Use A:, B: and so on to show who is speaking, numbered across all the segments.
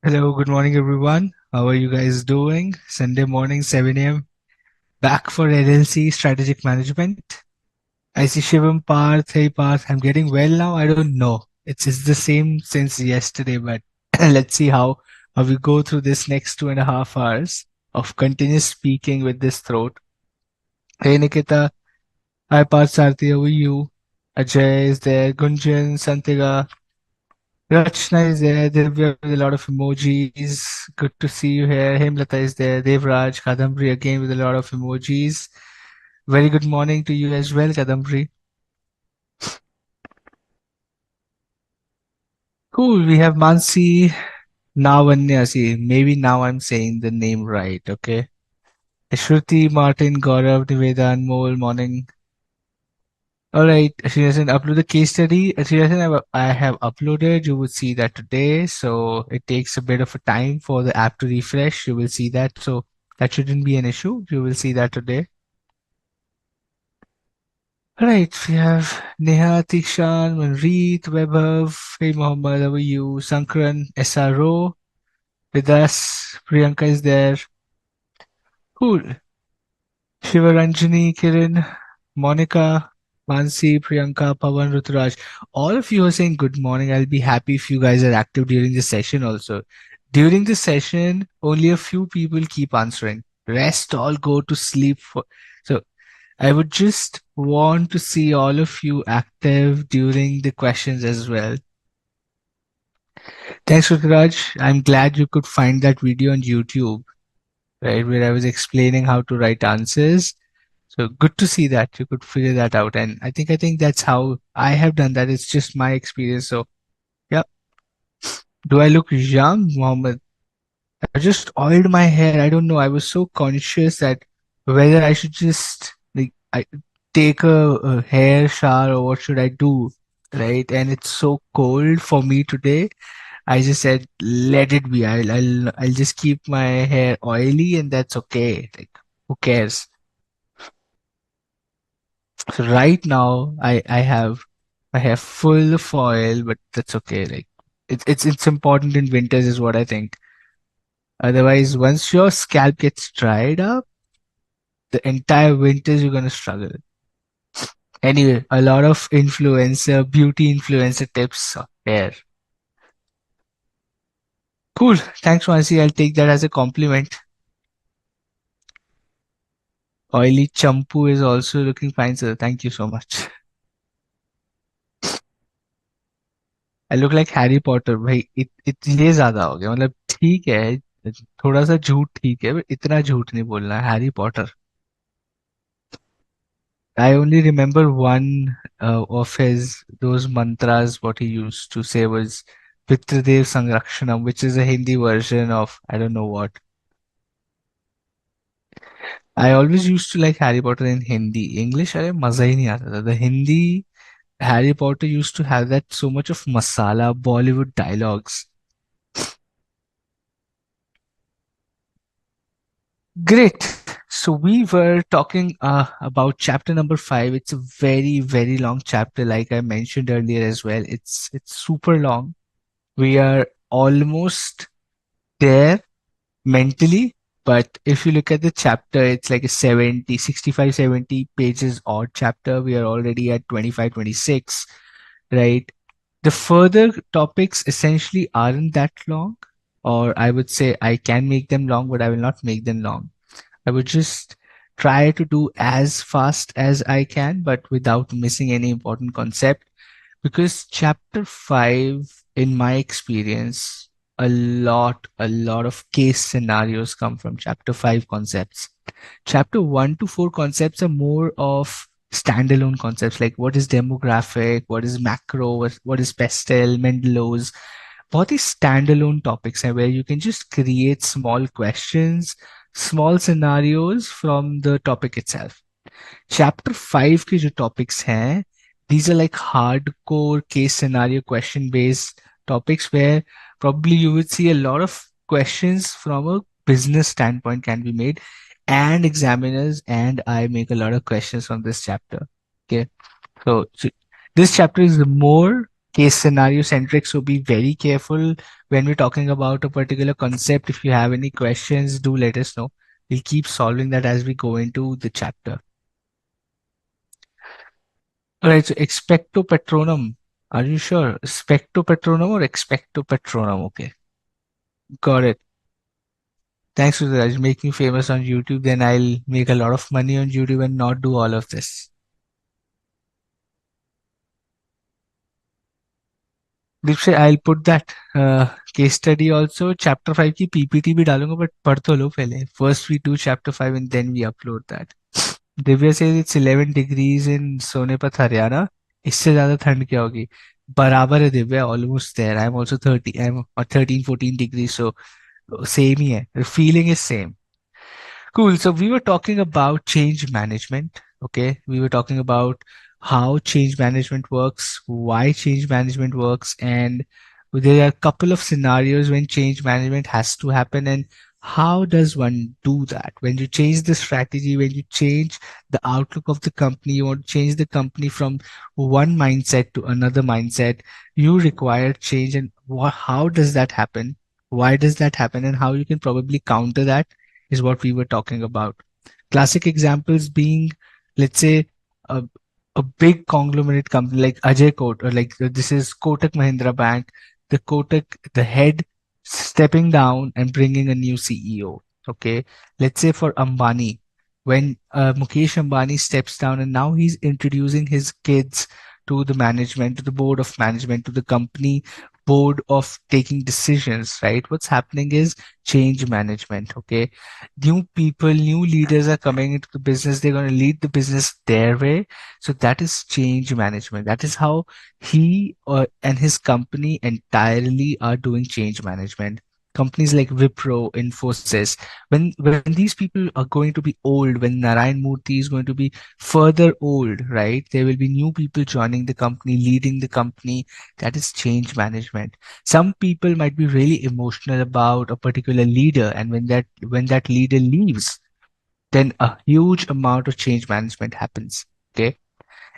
A: Hello, good morning everyone. How are you guys doing? Sunday morning, 7 a.m. Back for LLC Strategic Management. I see Shivam Parth. Hey Parth, I'm getting well now. I don't know. It's the same since yesterday, but let's see how we go through this next 2.5 hours of continuous speaking with this throat. Hey Nikita. Hi Parth Sarthi, how are you? Ajay is there. Gunjan, Santiga. Rachna is there. Divya with a lot of emojis. Good to see you here. Hemlata is there. Devraj, Kadambri again with a lot of emojis. Very good morning to you as well, Kadambri. Cool. We have Mansi Navanyasi. Maybe now I'm saying the name right. Okay. Shruti, Martin, Gaurav, Niveda, Anmol, morning. All right, Srinasan, upload the case study. Srinasan, I have uploaded. You would see that today. So it takes a bit of a time for the app to refresh. You will see that. So that shouldn't be an issue. You will see that today. All right, we have Neha, Tikshan, Manreet, Webhav, Hey Mohammed, how are you? Sankran, SRO with us. Priyanka is there. Cool. Shivaranjani, Kiran, Monica, Mansi, Priyanka, Pawan, Ruturaj. All of you are saying good morning. I'll be happy if you guys are active during the session also. During the session, only a few people keep answering. Rest all go to sleep. So I would just want to see all of you active during the questions as well. Thanks, Ruturaj. I'm glad you could find that video on YouTube, right, where I was explaining how to write answers. So good to see that you could figure that out. And I think that's how I have done that. It's just my experience. So yeah. Do I look young, Mohammed? I just oiled my hair. I don't know. I was so conscious that whether I should just take a hair shower or what should I do, right? And it's so cold for me today. I just said, let it be. I'll just keep my hair oily, and that's okay. Like, who cares? So right now, I have full foil, but that's okay. Like it's important in winters, is what I think. Otherwise, once your scalp gets dried up, the entire winters you're gonna struggle. Anyway, a lot of beauty influencer tips here. Cool. Thanks, Mansi. I'll take that as a compliment. Oily champu is also looking fine, sir. Thank you so much. I look like Harry Potter. भाई ये ज्यादा हो गया मतलब ठीक है थोड़ा सा झूठ ठीक है but इतना झूठ नहीं बोलना है Harry Potter. I only remember one of his those mantras. What he used to say was Pitradev Sangrakshanam, which is a Hindi version of I don't know what. I always used to like Harry Potter in Hindi. English अरे मजा ही नहीं आता था. The Hindi Harry Potter used to have that so much of masala Bollywood dialogues. Great. So we were talking about chapter number 5. It's a very, very long chapter, like I mentioned earlier as well. It's super long. We are almost there mentally, but if you look at the chapter, it's like a 70, 65, 70 pages odd chapter. We are already at 25, 26, right? The further topics essentially aren't that long, or I would say I can make them long, but I will not make them long. I would just try to do as fast as I can, but without missing any important concept. Because chapter 5, in my experience, a lot of case scenarios come from chapter 5 concepts. Chapter 1 to 4 concepts are more of standalone concepts like what is demographic, what is macro, what is pastel, Mendelow's. बहुत ही standalone topics हैं where you can just create small questions, small scenarios from the topic itself. Chapter 5 के जो topics हैं, these are like hardcore case scenario question based topics where probably you would see a lot of questions from a business standpoint can be made, and examiners and I make a lot of questions from this chapter. Okay. So this chapter is more case scenario centric. So be very careful when we're talking about a particular concept. If you have any questions, do let us know. We'll keep solving that as we go into the chapter. All right, so expecto patronum. Are you sure? Specto patronum or expecto patronum? Okay, got it. Thanks for that. Make me famous on YouTube, then I'll make a lot of money on YouTube and not do all of this. Dipshay, I'll put that case study also. Chapter 5 की PPT भी डालूंगा, but पढ़ तो लो पहले. First we do chapter 5 and then we upload that. Divya says it's 11 degrees in Sonepat, Haryana. इससे ज़्यादा ठंड क्या होगी? बराबर है Divya, almost there. I'm also 30, I'm 13, 14 degrees, so same ही है. The feeling is same. Cool. So we were talking about change management. Okay. We were talking about how change management works, why change management works, and there are a couple of scenarios when change management has to happen and how does one do that? When you change the strategy, when you change the outlook of the company, you want to change the company from one mindset to another mindset, you require change. And how does that happen? Why does that happen? And how you can probably counter that is what we were talking about. Classic examples being, let's say, a, a big conglomerate company like Ajay Kot, or like this is Kotak Mahindra Bank, the head stepping down and bringing a new CEO. Okay. Let's say for Ambani, when Mukesh Ambani steps down and now he's introducing his kids to the management, to the board of management, to the company board of taking decisions, right? What's happening is change management. Okay, new people, new leaders are coming into the business. They're going to lead the business their way. So that is change management. That is how he and his company entirely are doing change management. Companies like Wipro, Infosys, when these people are going to be old, when Narayan Murthy is going to be further old, right? There will be new people joining the company, leading the company. That is change management. Some people might be really emotional about a particular leader, and when that leader leaves, then a huge amount of change management happens. Okay,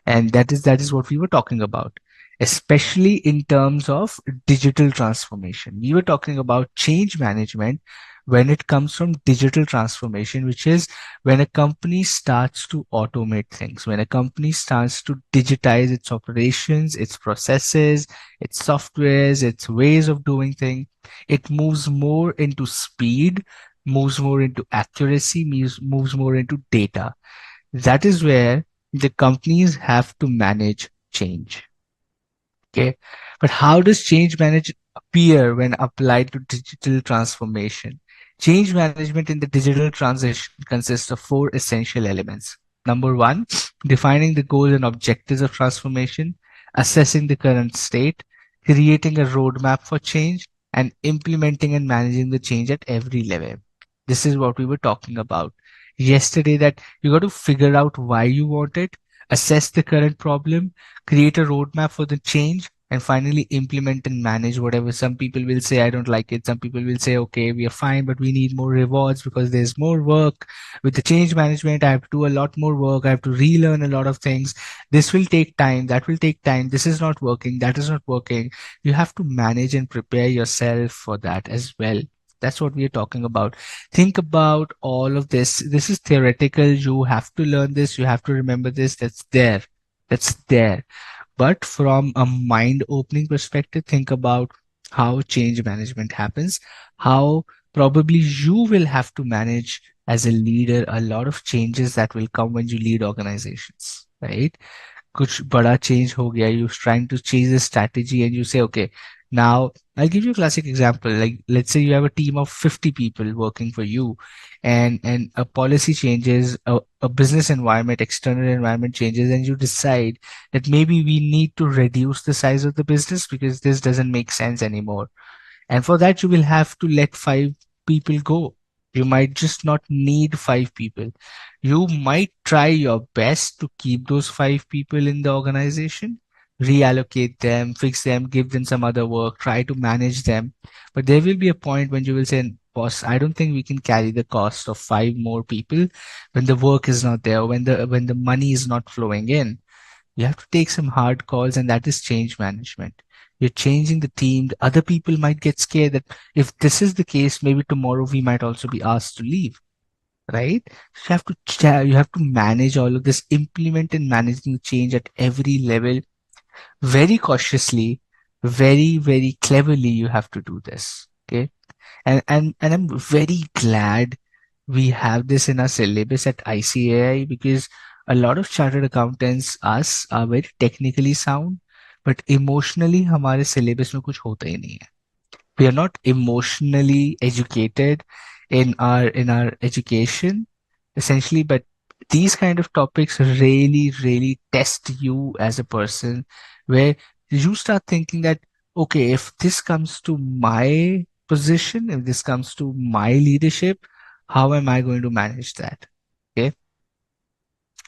A: and that is what we were talking about, especially in terms of digital transformation. We were talking about change management when it comes from digital transformation, which is when a company starts to automate things, when a company starts to digitize its operations, its processes, its softwares, its ways of doing things. It moves more into speed, moves more into accuracy, moves more into data. That is where the companies have to manage change. Okay. But how does change management appear when applied to digital transformation? Change management in the digital transition consists of four essential elements. Number one, defining the goals and objectives of transformation, assessing the current state, creating a roadmap for change, and implementing and managing the change at every level. This is what we were talking about yesterday, that you got to figure out why you want it, assess the current problem, create a roadmap for the change, and finally implement and manage whatever. Some people will say I don't like it, some people will say okay, we are fine, but we need more rewards because there's more work with the change management. I have to do a lot more work, I have to relearn a lot of things. This will take time, that will take time, this is not working, that is not working. You have to manage and prepare yourself for that as well. That's what we are talking about. Think about all of this. This is theoretical. You have to learn this, you have to remember this. That's there. But from a mind opening perspective, think about how change management happens, how probably you will have to manage as a leader a lot of changes that will come when you lead organizations, right? कुछ बड़ा change हो गया, you're trying to change the strategy and you say okay, now I'll give you a classic example. Like let's say you have a team of 50 people working for you, and a policy changes, a business environment, external environment changes, and you decide that maybe we need to reduce the size of the business because this doesn't make sense anymore. And for that, you will have to let five people go. You might just not need five people. You might try your best to keep those five people in the organization, reallocate them, fix them, give them some other work, try to manage them. But there will be a point when you will say, boss, I don't think we can carry the cost of five more people when the work is not there, when the money is not flowing in. You have to take some hard calls, and that is change management. You're changing the team. The other people might get scared that if this is the case, maybe tomorrow we might also be asked to leave, right? So you have to manage all of this, implement and managing change at every level very cautiously, very cleverly. You have to do this. Okay. And I'm very glad we have this in our syllabus at ICAI, because a lot of chartered accountants, us, are very technically sound, but emotionally हमारे syllabus में कुछ होता ही नहीं है. We are not emotionally educated in our education, essentially. But these kind of topics really test you as a person, where you start thinking that, okay, if this comes to my position, if this comes to my leadership, how am I going to manage that? Okay,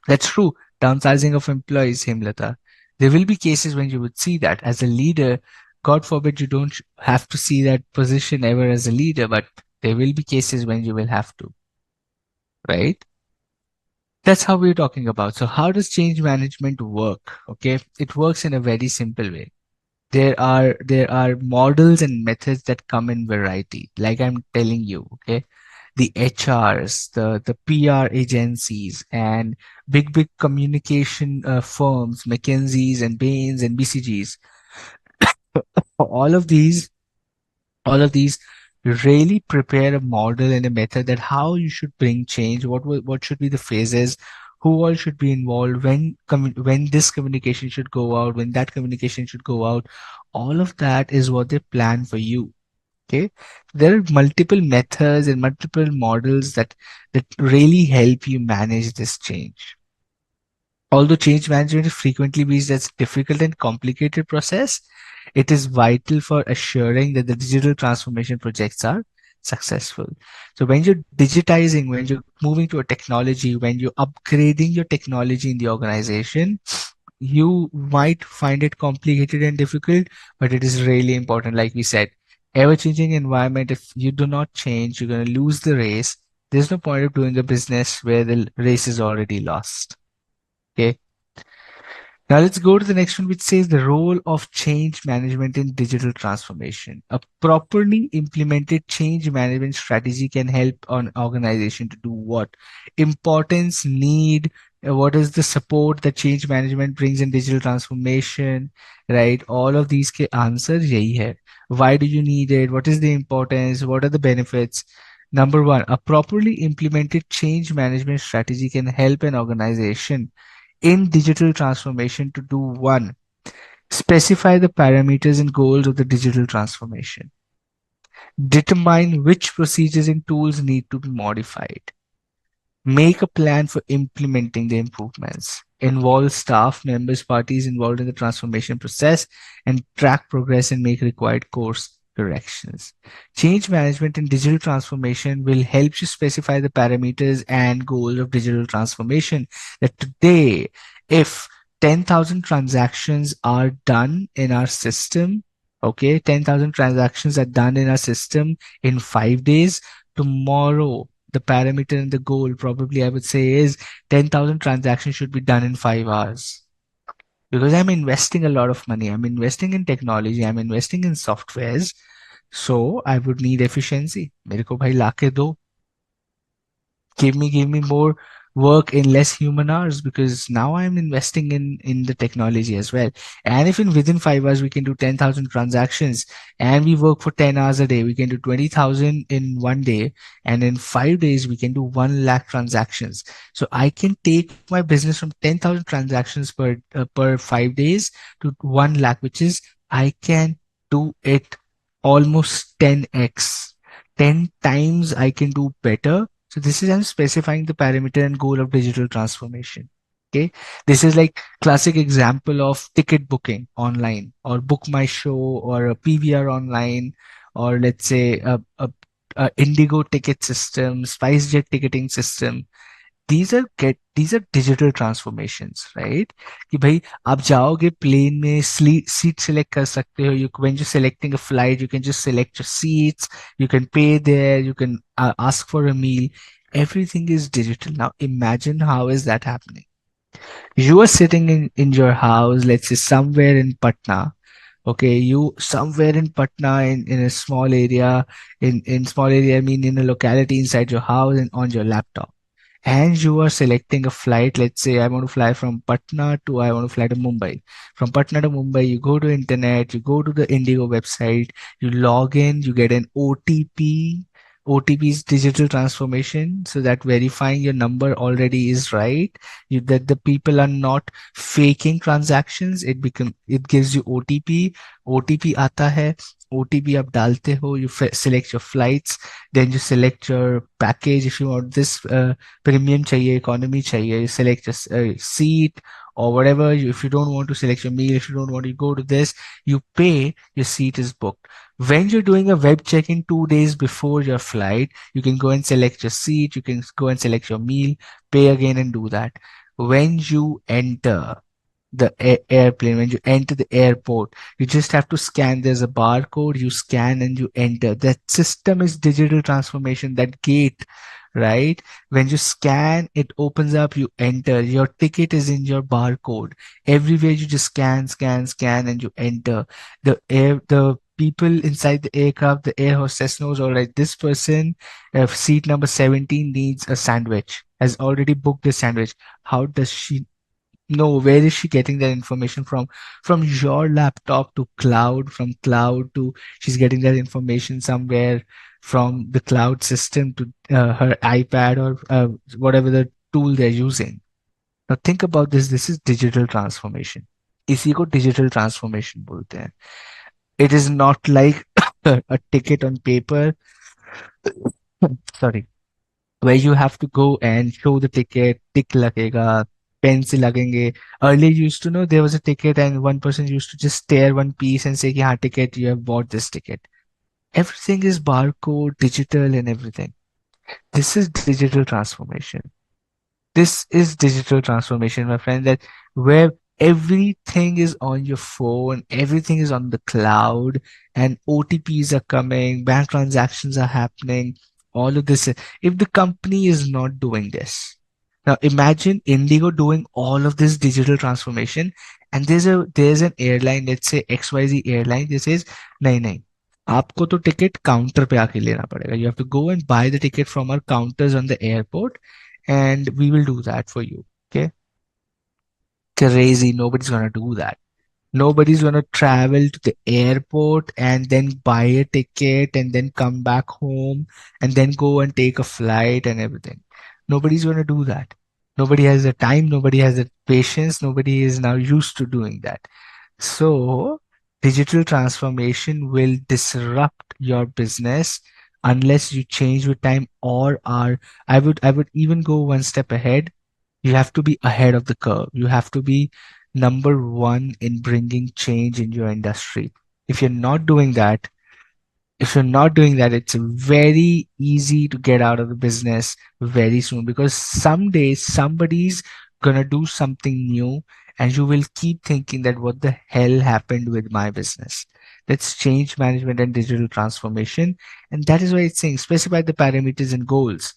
A: that's true. Downsizing of employees, Himlata. There will be cases when you would see that as a leader. God forbid you don't have to see that position ever as a leader, but there will be cases when you will have to, right? That's how we're talking about. So, how does change management work? Okay, it works in a very simple way. There are models and methods that come in variety. Like I'm telling you, okay, the HRs, the PR agencies, and big communication firms, McKinsey's and Bain's and BCG's. All of these all of these really prepare a model and a method that how you should bring change, what should be the phases, who all should be involved, when this communication should go out, when that communication should go out. All of that is what they plan for you. Okay, there are multiple methods and multiple models that really help you manage this change. Although change management is frequently viewed as a difficult and complicated process, it is vital for assuring that the digital transformation projects are successful. So when you're digitizing, when you're moving to a technology, when you're upgrading your technology in the organization, you might find it complicated and difficult, but it is really important. Like we said, ever changing environment, if you do not change, you're going to lose the race. There's no point of doing a business where the race is already lost. Okay. Now let's go to the next one, which says the role of change management in digital transformation. A properly implemented change management strategy can help an organization to do what? Importance, need, what is the support that change management brings in digital transformation, right? All of these के answers यही है. Why do you need it? What is the importance? What are the benefits? Number one, a properly implemented change management strategy can help an organization in digital transformation to do one, specify the parameters and goals of the digital transformation, determine which procedures and tools need to be modified, make a plan for implementing the improvements, involve staff members, parties involved in the transformation process, and track progress and make required course corrections. Change management and digital transformation will help you specify the parameters and goals of digital transformation. That today, if 10,000 transactions are done in our system, okay, 10,000 transactions are done in our system in 5 days, tomorrow the parameter and the goal probably I would say is 10,000 transactions should be done in 5 hours. Because I'm investing a lot of money. I'm investing in technology. I'm investing in softwares. So I would need efficiency. मेरे को भाई लाके दो. Give me more work in less human hours, because now I'm investing in the technology as well. And if in within 5 hours we can do 10,000 transactions and we work for 10 hours a day, we can do 20,000 in one day, and in 5 days we can do 1 lakh transactions. So I can take my business from 10,000 transactions per 5 days to 1 lakh, which is I can do it almost 10x. 10 times I can do better. So this is I'm specifying the parameter and goal of digital transformation. Okay. This is like classic example of ticket booking online, or book my show, or a PVR online, or let's say a Indigo ticket system, SpiceJet ticketing system. These are digital transformations, right? कि भाई आप जाओगे plane में seat select कर सकते हो. You when you're selecting a flight, you can just select your seats, you can pay there, you can ask for a meal. Everything is digital now. Imagine how is that happening. You are sitting in your house, let's say somewhere in Patna. Okay, you somewhere in Patna in a small area, in small area, I mean in a locality inside your house and on your laptop. And you are selecting a flight. Let's say I want to fly from Patna to I want to fly to Mumbai. From Patna to Mumbai, you go to internet, you go to the Indigo website, you log in, you get an OTP. OTP is digital transformation, so that verifying your number already is right. That the people are not faking transactions. It gives you OTP. OTP आता है. OTP आप डालते हो. You select your flights. Then you select your package. If you want this premium chahiye, economy chahiye, you select a seat or whatever. If you don't want to select your meal, if you don't want to go to this, you pay, your seat is booked. When you're doing a web check-in 2 days before your flight, you can go and select your seat, you can go and select your meal, pay again and do that. When you enter the airplane, when you enter the airport, you just have to scan. There's a barcode, you scan and you enter. That system is digital transformation. That gate, right? When you scan, it opens up, you enter. Your ticket is in your barcode. Everywhere you just scan, scan, scan, and you enter. The people inside the aircraft, the air hostess knows, all right, this person, seat number 17 needs a sandwich, has already booked the sandwich. How does she know? Where is she getting that information from? From your laptop to cloud, from cloud to she's getting that information somewhere from the cloud system to her iPad or whatever the tool they're using. Now think about this. This is digital transformation. इसी को digital transformation बोलते हैं. It is not like a ticket on paper. Sorry, where you have to go and show the ticket, tick लगेगा, pen से लगेंगे. Earlier you used to know there was a ticket and one person used to just stare one piece and say कि हाँ ticket, you have bought this ticket. Everything is barcode, digital and everything. This is digital transformation. This is digital transformation, my friend, that where everything is on your phone, everything is on the cloud, and OTPs are coming, bank transactions are happening, all of this. If the company is not doing this, now imagine Indigo doing all of this digital transformation, and there's an airline, let's say XYZ airline, this is nahi nahi. आपको तो ticket counter पे आके लेना पड़ेगा. You have to go and buy the ticket from our counters on the airport, and we will do that for you. Okay? Crazy. Nobody's gonna do that. Nobody's gonna travel to the airport and then buy a ticket and then come back home and then go and take a flight and everything. Nobody's gonna do that. Nobody has the time, nobody has the patience, nobody is now used to doing that. So, digital transformation will disrupt your business unless you change with time or are. I would even go one step ahead. You have to be ahead of the curve. You have to be number one in bringing change in your industry. If you're not doing that, if you're not doing that, it's very easy to get out of the business very soon, because someday somebody's gonna do something new and you will keep thinking that what the hell happened with my business. That's change management and digital transformation. And that is why it's saying specify the parameters and goals.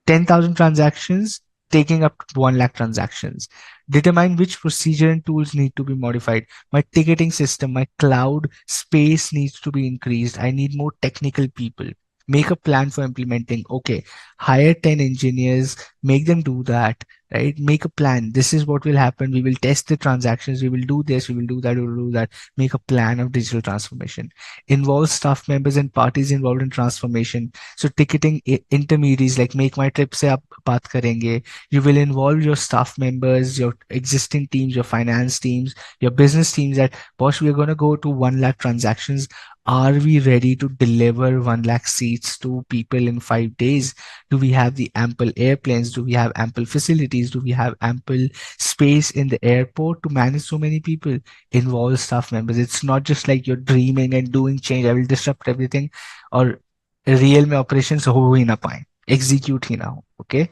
A: 10,000 transactions, taking up to 1 lakh transactions. Determine which procedure and tools need to be modified. My ticketing system, my cloud space needs to be increased. I need more technical people. Make a plan for implementing. Okay, hire 10 engineers, make them do that, right? Make a plan. This is what will happen. We will test the transactions. We will do this. We will do that. We will do that. Make a plan of digital transformation. Involve staff members and parties involved in transformation. So ticketing intermediaries like Make My Trip से आप बात करेंगे. You will involve your staff members, your existing teams, your finance teams, your business teams that, boss, we are going to go to 1 lakh transactions. Are we ready to deliver 1 lakh seats to people in 5 days? Do we have the ample airplanes? Do we have ample facilities? Do we have ample space in the airport to manage so many people? Involve staff members. It's not just like you're dreaming and doing change. I will disrupt everything. और real में operations हो ही ना पाए, execute ही ना हो. Okay.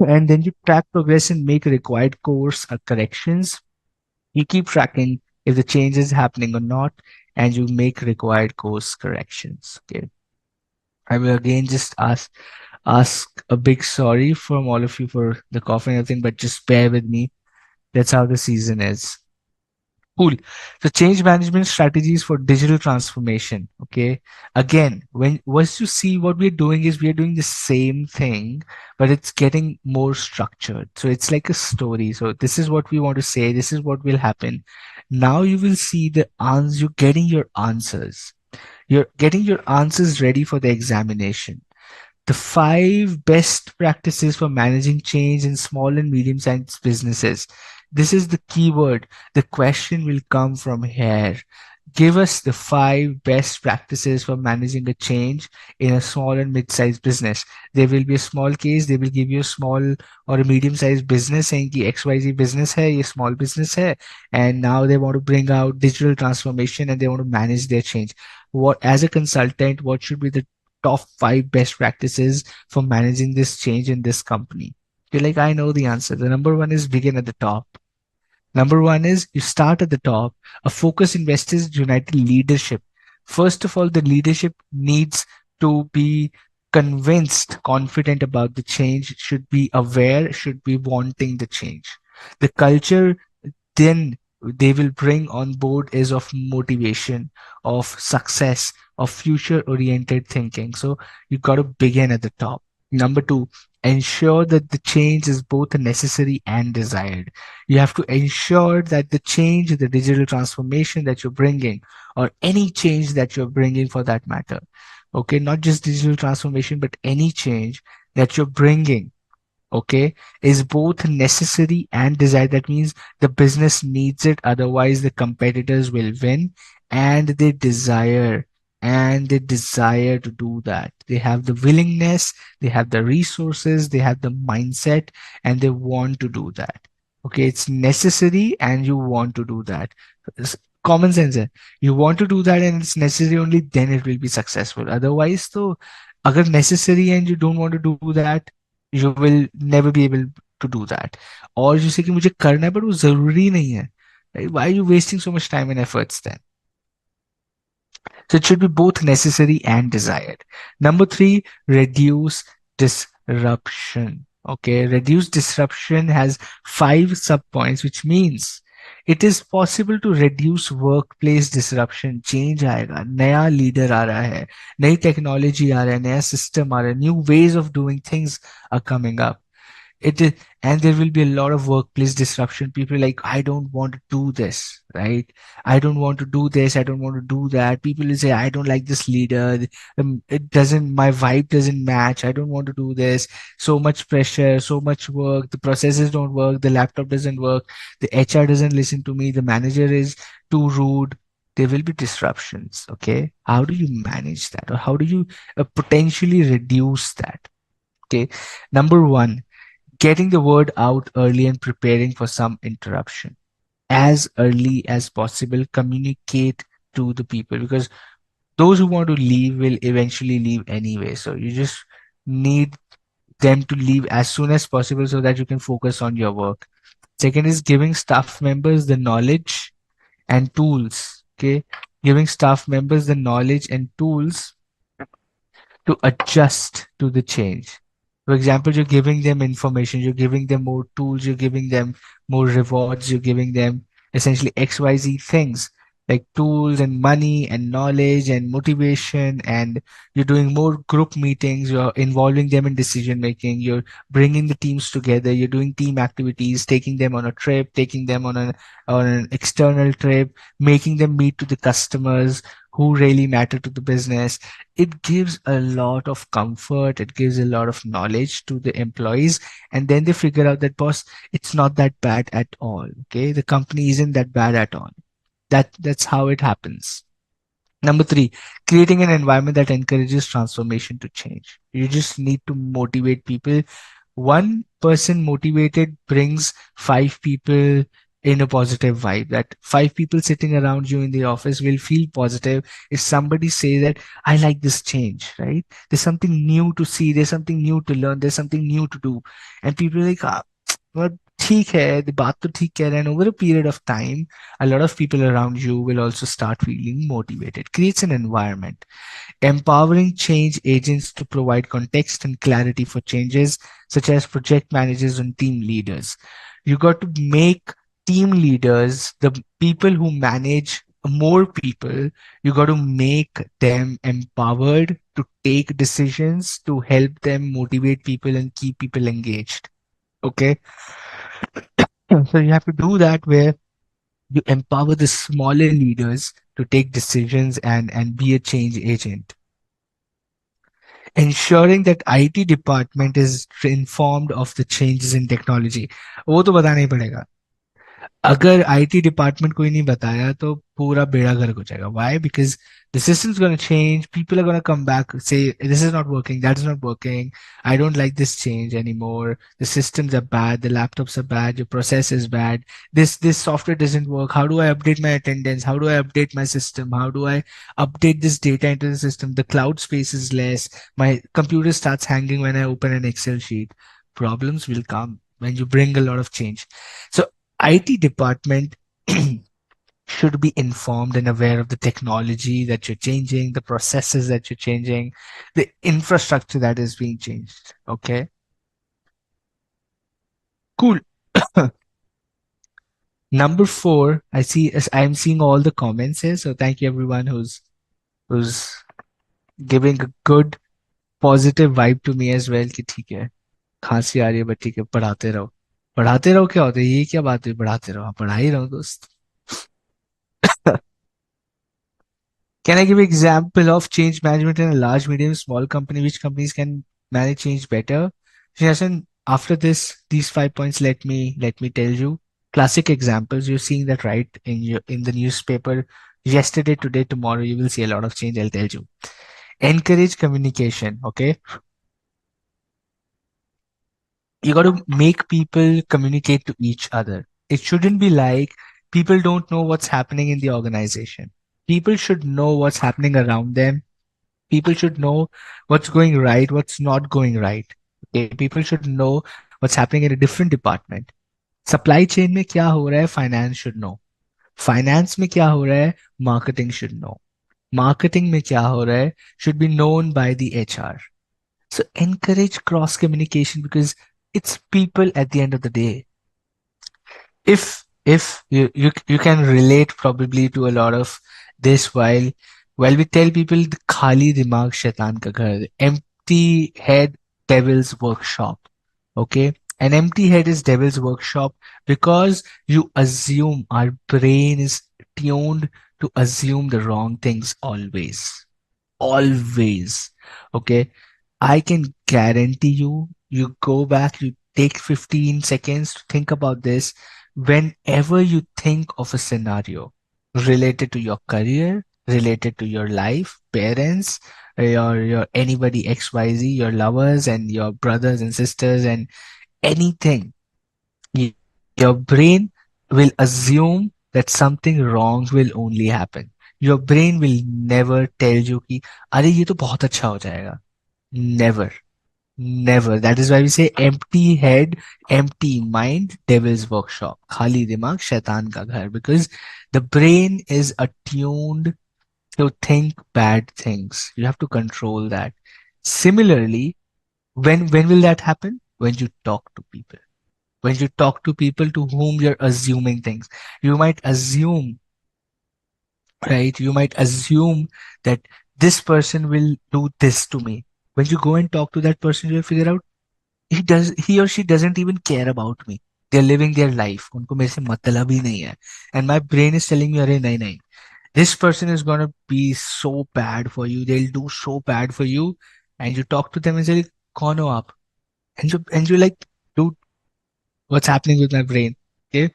A: And then you track progress and make required course corrections. You keep tracking if the change is happening or not, and you make required course corrections. Okay. I will again just ask ask a big sorry from all of you for the cough and everything, but just bear with me. That's how the season is. Cool. So change management strategies for digital transformation. Okay. Again, when once you see what we're doing is we're doing the same thing, but it's getting more structured. So it's like a story. So this is what we want to say. This is what will happen. Now you will see the answers. You're getting your answers. You're getting your answers ready for the examination. The 5 best practices for managing change in small and medium sized businesses. This is the keyword. The question will come from here. Give us the 5 best practices for managing a change in a small and mid-sized business. There will be a small case. They will give you a small or a medium-sized business saying कि XYZ business है, ये small business है, and now they want to bring out digital transformation and they want to manage their change. What, as a consultant, what should be the top 5 best practices for managing this change in this company? You're like, I know the answer. The number one is begin at the top. Number one is you start at the top. A focus investors united leadership. First of all, the leadership needs to be convinced, confident about the change, should be aware, should be wanting the change. The culture then they will bring on board is of motivation, of success, of future oriented thinking. So you got to begin at the top. Number two, ensure that the change is both necessary and desired. You have to ensure that the change, the digital transformation that you're bringing, or any change that you're bringing for that matter, okay, not just digital transformation, but any change that you're bringing, okay, is both necessary and desired. That means the business needs it, otherwise the competitors will win, and they desire to do that. They have the willingness, they have the resources, they have the mindset, and they want to do that. Okay, it's necessary and you want to do that. It's common sense है. You want to do that and it's necessary, only then it will be successful. Otherwise तो अगर necessary and you don't want to do that, you will never be able to do that. और जैसे कि मुझे करना है but वो जरूरी नहीं है. Right? Why are you wasting so much time and efforts then? So it should be both necessary and desired. Number three, reduce disruption. Okay, reduce disruption has 5 subpoints, which means it is possible to reduce workplace disruption. Change आएगा, नया leader आ रहा है, नई technology आ रहा है, नया system आ रहा है, new ways of doing things are coming up. It is, and there will be a lot of workplace disruption. People are like, I don't want to do this, right? I don't want to do this, I don't want to do that. People will say, I don't like this leader. It doesn't, my vibe doesn't match. I don't want to do this. So much pressure, so much work, the processes don't work, the laptop doesn't work, the HR doesn't listen to me, the manager is too rude. There will be disruptions. Okay, how do you manage that, or how do you potentially reduce that? Okay, number one, getting the word out early and preparing for some interruption. As early as possible, communicate to the people, because those who want to leave will eventually leave anyway. So you just need them to leave as soon as possible so that you can focus on your work. Second is giving staff members the knowledge and tools. Okay. Giving staff members the knowledge and tools to adjust to the change. For example, you're giving them information, you're giving them more tools, you're giving them more rewards, you're giving them essentially XYZ things like tools and money and knowledge and motivation, and you're doing more group meetings, you're involving them in decision making, you're bringing the teams together, you're doing team activities, taking them on a trip, taking them on an external trip, making them meet to the customers who really matter to the business. It gives a lot of comfort, it gives a lot of knowledge to the employees, and then they figure out that, boss, it's not that bad at all. Okay, the company isn't that bad at all. That's how it happens. Number three, creating an environment that encourages transformation to change. You just need to motivate people. One person motivated brings 5 people in a positive vibe. That 5 people sitting around you in the office will feel positive if somebody say that I like this change, right? There's something new to see, there's something new to learn, there's something new to do. And people are like, well, ठीक है, the बात तो ठीक कह रहे हैं, and over a period of time, a lot of people around you will also start feeling motivated. Creates an environment. Empowering change agents to provide context and clarity for changes, such as project managers and team leaders. You got to make team leaders, the people who manage more people, you got to make them empowered to take decisions, to help them motivate people and keep people engaged. Okay. So you have to do that where you empower the smaller leaders to take decisions and be a change agent. Ensuring that IT department is informed of the changes in technology. वो तो बताना ही पड़ेगा. अगर IT department कोई नहीं बताया तो पूरा बेड़ा गर्क हो जाएगा. Why? Because the system's going to change, people are going to come back, say this is not working, that is not working, I don't like this change anymore, the systems are bad, the laptops are bad, your process is bad, this software doesn't work, how do I update my attendance, how do I update my system, how do I update this data into the system, the cloud space is less, my computer starts hanging when I open an Excel sheet. Problems will come when you bring a lot of change. So IT department should be informed and aware of the technology that you're changing, the processes that you're changing, the infrastructure that is being changed. Okay, cool. Number four, I see as I'm seeing all the comments here. So thank you everyone who's giving a good positive vibe to me as well. कि ठीक है, खांसी आ रही है, but ठीक है, पढ़ाते रहो क्या होता है, ये क्या बात है, पढ़ाते रहो, हाँ, पढ़ा ही रहो दोस्त. Can I give an example of change management in a large, medium, small company? Which companies can manage change better? Shinasan, after these 5 points, let me tell you classic examples. You're seeing that right in the newspaper yesterday, today, tomorrow. You will see a lot of change. I'll tell you. Encourage communication. Okay, you got to make people communicate to each other. It shouldn't be like people don't know what's happening in the organization. People should know what's happening around them. People should know what's going right, what's not going right. Okay, people should know what's happening in a different department. Supply chain में क्या हो रहा है, finance should know. Finance में क्या हो रहा है, marketing should know. Marketing में क्या हो रहा है should be known by the HR. So encourage cross communication because it's people at the end of the day. If you can relate probably to a lot of this while we tell people the khali dimag shaitan ka ghar, empty head devil's workshop. Okay, an empty head is devil's workshop because you assume, our brain is tuned to assume the wrong things always. Okay, I can guarantee you, you go back, you take 15 seconds to think about this. Whenever you think of a scenario related to your career, related to your life, parents, your anybody XYZ, your lovers and your brothers and sisters and anything, y- your brain will assume that something wrong will only happen. Your brain will never tell you कि अरे ये तो बहुत अच्छा हो जाएगा. Never. Never. That is why we say empty head, empty mind, devil's workshop. Khali dimag, shaitan ka ghar. Because the brain is attuned to think bad things. You have to control that. Similarly, when will that happen? When you talk to people. When you talk to people to whom you're assuming things. You might assume, right? You might assume that this person will do this to me. When you go and talk to that person, you'll figure out he or she doesn't even care about me. They're living their life. उनको मेरे से मतलब ही नहीं है. And my brain is telling me, अरे नहीं नहीं, this person is gonna be so bad for you. They'll do so bad for you. And you talk to them and say, कौन हो आप? And you like, dude, what's happening with my brain? Okay.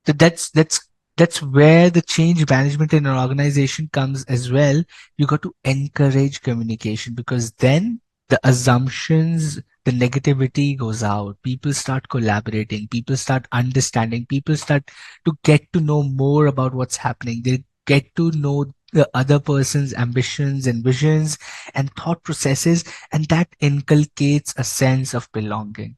A: So that's where the change management in an organization comes as well. You got to encourage communication because then the assumptions, the negativity goes out. People start collaborating, people start understanding, people start to get to know more about what's happening. They get to know the other person's ambitions and visions and thought processes, and that inculcates a sense of belonging.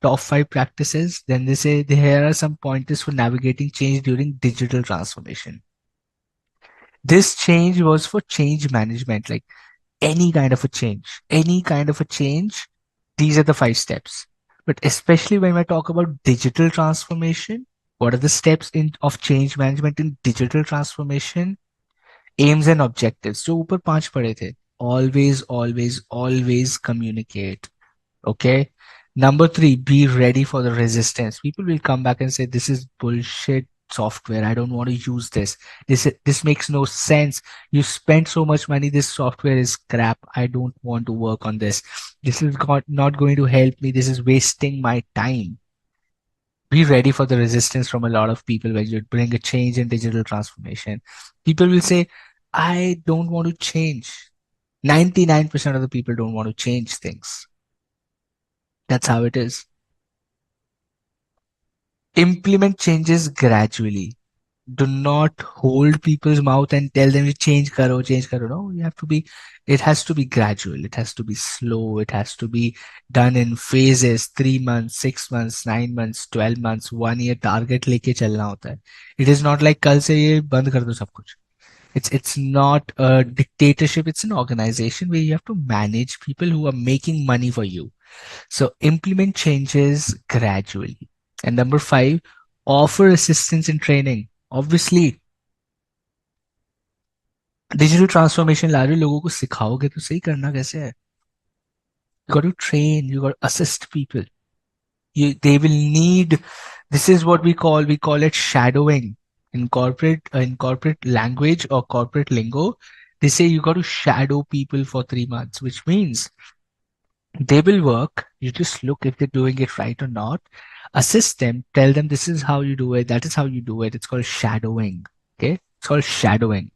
A: top 5 practices. Then they say here are some pointers for navigating change during digital transformation. This change was for change management, like any kind of a change, any kind of a change. These are the 5 steps. But especially when we talk about digital transformation, what are the steps in of change management in digital transformation? Aims and objectives. जो ऊपर 5 पढ़े थे. Always, always, always communicate. Okay. Number 3, be ready for the resistance. People will come back and say, this is bullshit software. I don't want to use this. This makes no sense. You spent so much money. This software is crap. I don't want to work on this. This is not going to help me. This is wasting my time. Be ready for the resistance from a lot of people when you bring a change in digital transformation. People will say, I don't want to change. 99% of the people don't want to change things. That's how it is. Implement changes gradually. Do not hold people's mouth and tell them to change karo, change karo. No, you have to be, it has to be gradual. It has to be slow. It has to be done in phases, 3 months, 6 months, 9 months, 12 months, 1 year target लेके चलना होता है. It is not like कल से ये बंद कर दो सब कुछ. It's not a dictatorship. It's an organization where you have to manage people who are making money for you. So implement changes gradually. And number 5, offer assistance in training. Obviously, digital transformation ला रहे हो, लोगों को सिखाओगे तो सही करना कैसे है? You got to train, you got to assist people. They will need, this is what we call it shadowing. In corporate language or corporate lingo, they say you got to shadow people for 3 months, which means they will work. You just look if they're doing it right or not. Assist them, tell them this is how you do it, that is how you do it. It's called shadowing. Okay? It's called shadowing.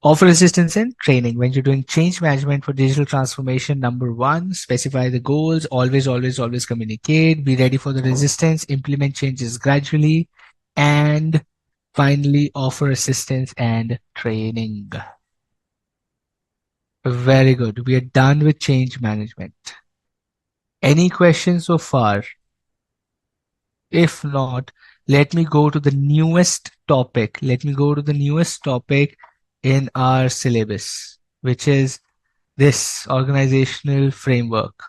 A: Offer assistance and training. When you're doing change management for digital transformation, number 1, specify the goals. Always, always, always communicate. Be ready for the resistance. Implement changes gradually. And finally, offer assistance and training. Very good. We are done with change management. Any questions so far? If not, let me go to the newest topic. Let me go to the newest topic in our syllabus, which is this organizational framework.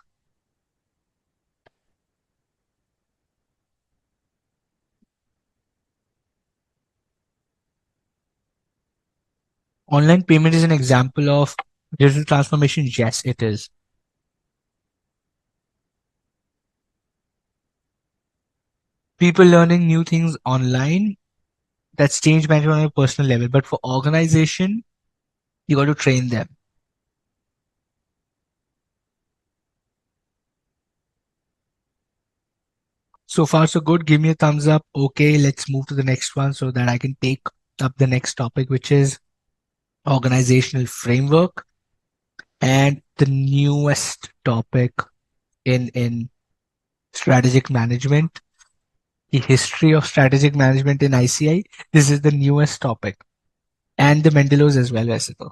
A: Online payment is an example of digital transformation. Yes, it is. People learning new things online, that's change management on a personal level. But for organization, you got to train them. So far, so good. Give me a thumbs up. Okay, let's move to the next one so that I can take up the next topic, which is organizational framework and the newest topic in strategic management, the history of strategic management in ICAI. This is the newest topic, and the Mendelos as well, Vesico.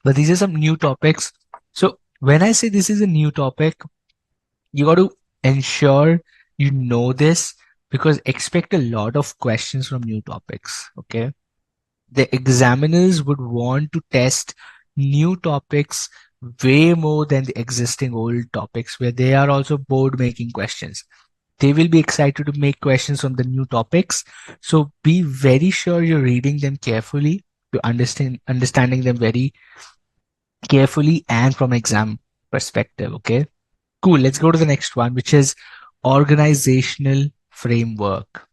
A: But these are some new topics. So when I say this is a new topic, you got to ensure you know this, because expect a lot of questions from new topics. Okay. The examiners would want to test new topics way more than the existing old topics, where they are also board making questions. They will be excited to make questions on the new topics. So be very sure you're reading them carefully, to understanding them very carefully and from exam perspective. Okay, cool. Let's go to the next one, which is organizational framework.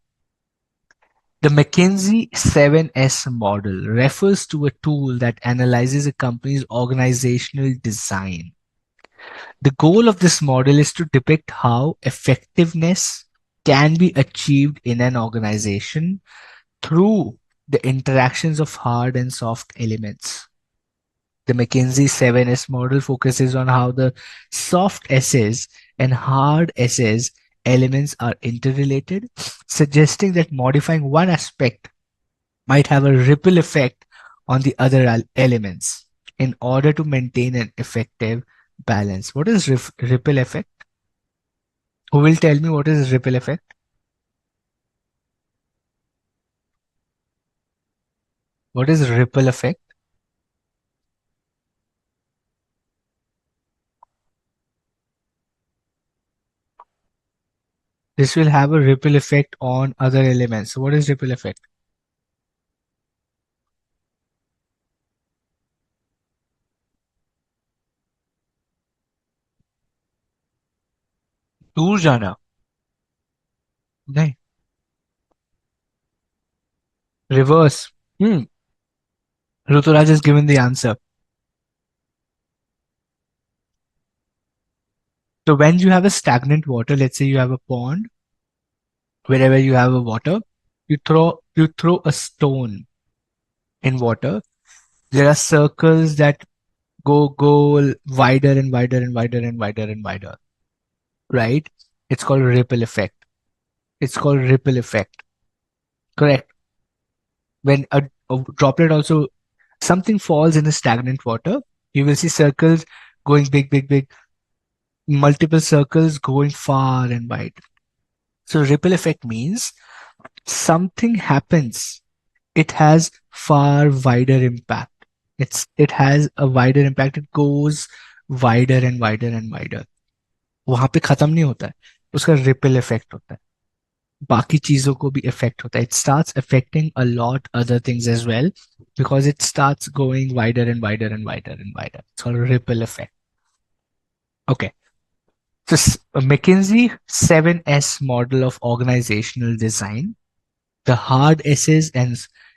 A: The McKinsey 7S model refers to a tool that analyzes a company's organizational design. The goal of this model is to depict how effectiveness can be achieved in an organization through the interactions of hard and soft elements. The McKinsey 7S model focuses on how the soft S's and hard S's elements are interrelated, suggesting that modifying one aspect might have a ripple effect on the other elements in order to maintain an effective balance. What is ripple effect? Who will tell me what is ripple effect? What is ripple effect? This will have a ripple effect on other elements. So what is ripple effect? दूर जाना नहीं. Reverse. Hmm. Ruturaj has given the answer. So when you have a stagnant water, let's say you have a pond, wherever you have a water, you throw a stone in water. There are circles that go wider and wider and wider and wider and wider, right? It's called ripple effect. It's called ripple effect. Correct. When a droplet also something falls in a stagnant water, you will see circles going big, big, big, multiple circles going far and wide. So ripple effect means something happens, it has far wider impact. It has a wider impact. It goes wider and wider and wider. वहां पे खत्म नहीं होता है, उसका ripple effect होता है, बाकी चीजों को भी इफेक्ट होता है. It starts affecting a lot other things as well because it starts going wider and wider and wider and wider. It's called ripple effect. Okay. So McKinsey 7S model of organizational design, the hard S's and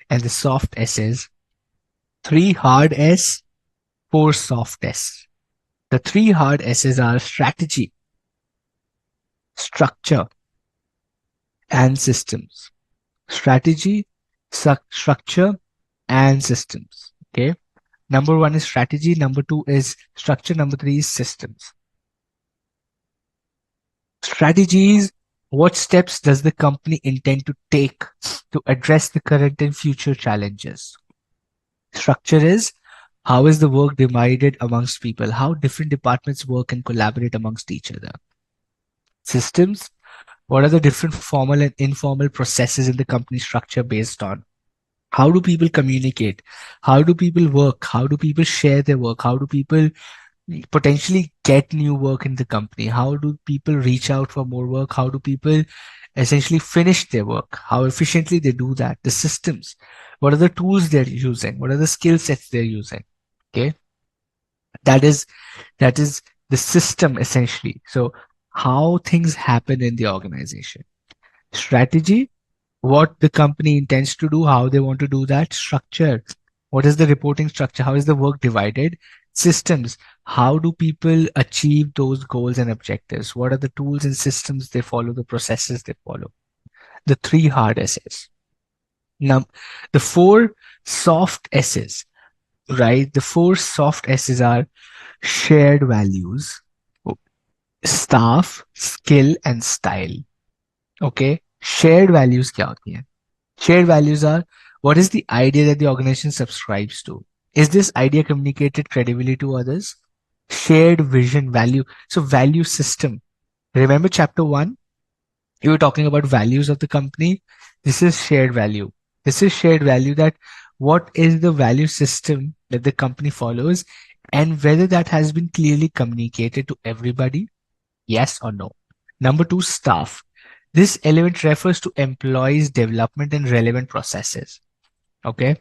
A: the soft S's, three hard S, four soft S. The three hard S's are strategy, structure, and systems. Strategy, structure, and systems. Okay. Number one is strategy. Number two is structure. Number three is systems. Strategies. What steps does the company intend to take to address the current and future challenges? Structure is how is the work divided amongst people? How different departments work and collaborate amongst each other? Systems. What are the different formal and informal processes in the company structure based on? How do people communicate? How do people work? How do people share their work? How do people potentially get new work in the company? How do people reach out for more work? How do people essentially finish their work? How efficiently they do that? The systems. What are the tools they're using? What are the skill sets they're using? Okay. That is that is the system essentially. So how things happen in the organization. Strategy, what the company intends to do, how they want to do that. Structure, what is the reporting structure, how is the work divided. Systems, how do people achieve those goals and objectives, what are the tools and systems they follow, the processes they follow. The three hard S's. Now the four soft S's, right? The four soft S's are shared values, staff, skill, and style. Okay. Shared values क्या होती हैं? Shared values are what is the idea that the organization subscribes to? Is this idea communicated credibly to others? Shared vision, value. So, value system. Remember chapter one? You were talking about values of the company. This is shared value. This is shared value that what is the value system that the company follows and whether that has been clearly communicated to everybody. Yes or no? Number two, staff. This element refers to employees' development and relevant processes. Okay.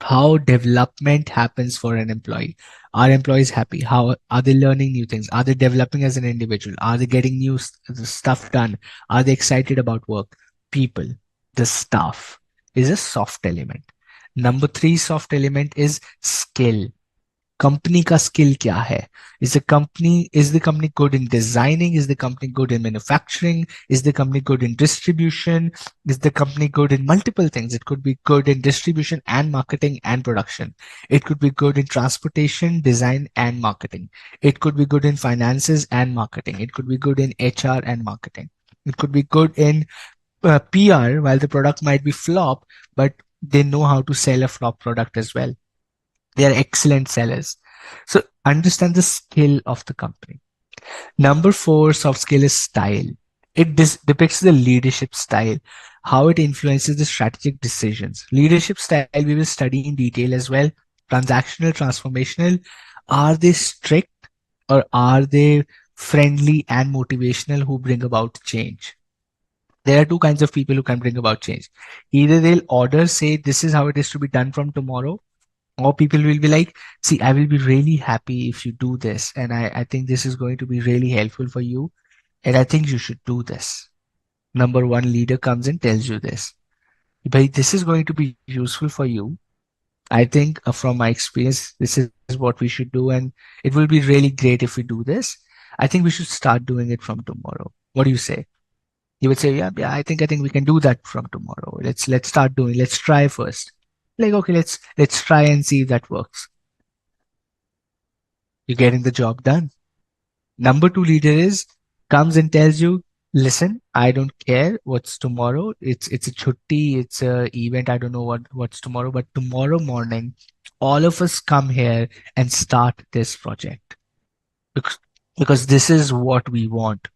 A: How development happens for an employee. Are employees happy? How are they learning new things? Are they developing as an individual? Are they getting new stuff done? Are they excited about work? People, the staff is a soft element. Number three soft element is skill. Company का skill क्या है? Is the company good in designing? Is the company good in manufacturing? Is the company good in distribution? Is the company good in multiple things? It could be good in distribution and marketing and production. It could be good in transportation, design and marketing. It could be good in finances and marketing. It could be good in HR and marketing. It could be good in PR, while the product might be flop, but they know how to sell a flop product as well. They are excellent sellers. So understand the skill of the company. Number four soft skill is style. It depicts the leadership style, how it influences the strategic decisions. Leadership style we will study in detail as well. Transactional, transformational. Are they strict or are they friendly and motivational who bring about change? There are two kinds of people who can bring about change. Either they'll order, say, this is how it is to be done from tomorrow, or people will be like, see, I will be really happy if you do this. And I think this is going to be really helpful for you. And I think you should do this. Number one leader comes and tells you this. But this is going to be useful for you. I think from my experience, this is what we should do. And it will be really great if we do this. I think we should start doing it from tomorrow. What do you say? You would say, yeah, yeah, I think we can do that from tomorrow. Let's start doing. Let's try first. Like, okay, let's try and see if that works. You're getting the job done. Number two leader is comes and tells you, listen, I don't care what's tomorrow. It's a chutti, it's a event. I don't know what's tomorrow, but tomorrow morning, all of us come here and start this project because because this is what we want.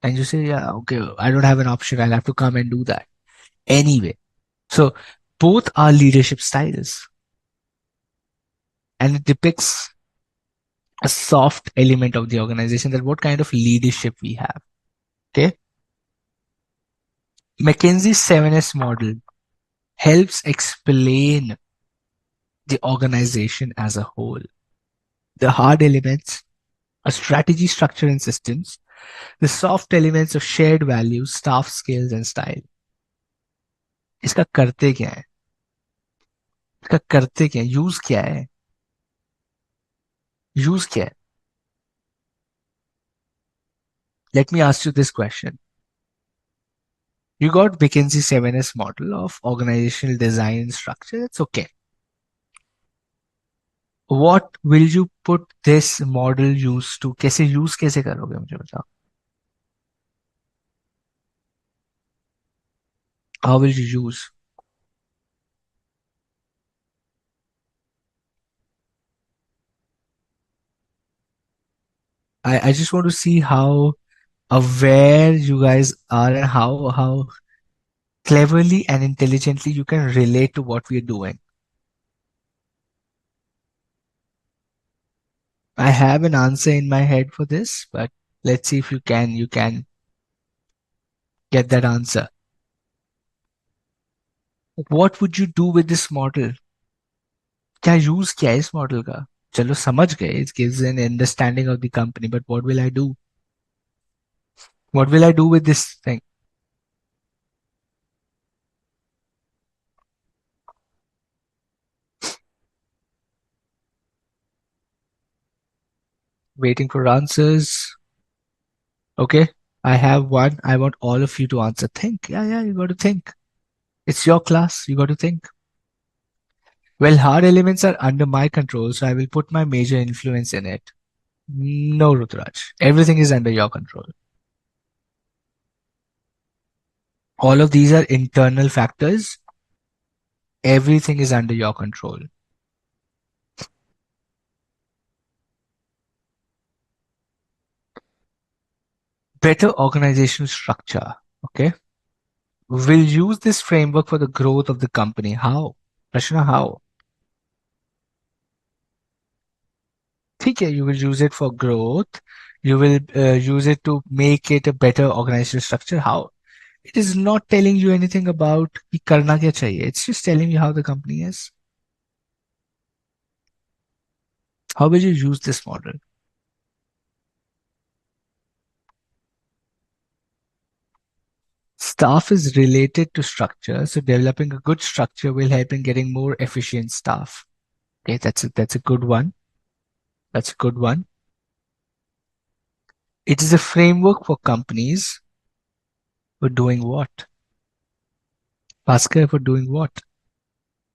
A: And you say, yeah, okay, I don't have an option. I'll have to come and do that anyway. So both are leadership styles, and it depicts a soft element of the organization, that what kind of leadership we have. Okay. McKinsey's 7S model helps explain the organization as a whole. The hard elements are strategy, structure, and systems. The soft elements of shared values, staff skills, and style. इसका करते क्या है? इसका करते क्या है? Use क्या है? यूज क्या है? Let me ask you this question. You got McKinsey 7S model of organizational design and structure. That's okay. What will you put this model use to? कैसे use कैसे करोगे मुझे बताओ? How will you use? I just want to see how aware you guys are and how cleverly and intelligently you can relate to what we're doing. I have an answer in my head for this, but let's see if you can get that answer. What would you do with this model? क्या use क्या है इस model का? चलो समझ गए, it gives an understanding of the company, but what will I do? What will I do with this thing? Waiting for answers. Okay, I have one. I want all of you to answer. Think. Yeah, yeah, you got to think. It's your class. You got to think. Well, hard elements are under my control, so I will put my major influence in it. No, Rutraj. Everything is under your control. All of these are internal factors. Everything is under your control. Better organizational structure. Okay. Will use this framework for the growth of the company. How? Prashna, how? ठीक है, you will use it for growth. You will use it to make it a better organizational structure. How? It is not telling you anything about कि करना क्या चाहिए. It's just telling you how the company is. How will you use this model? Staff is related to structure, so developing a good structure will help in getting more efficient staff. Okay, that's a good one. That's a good one. It is a framework for companies for doing what? Bhaskar, for doing what?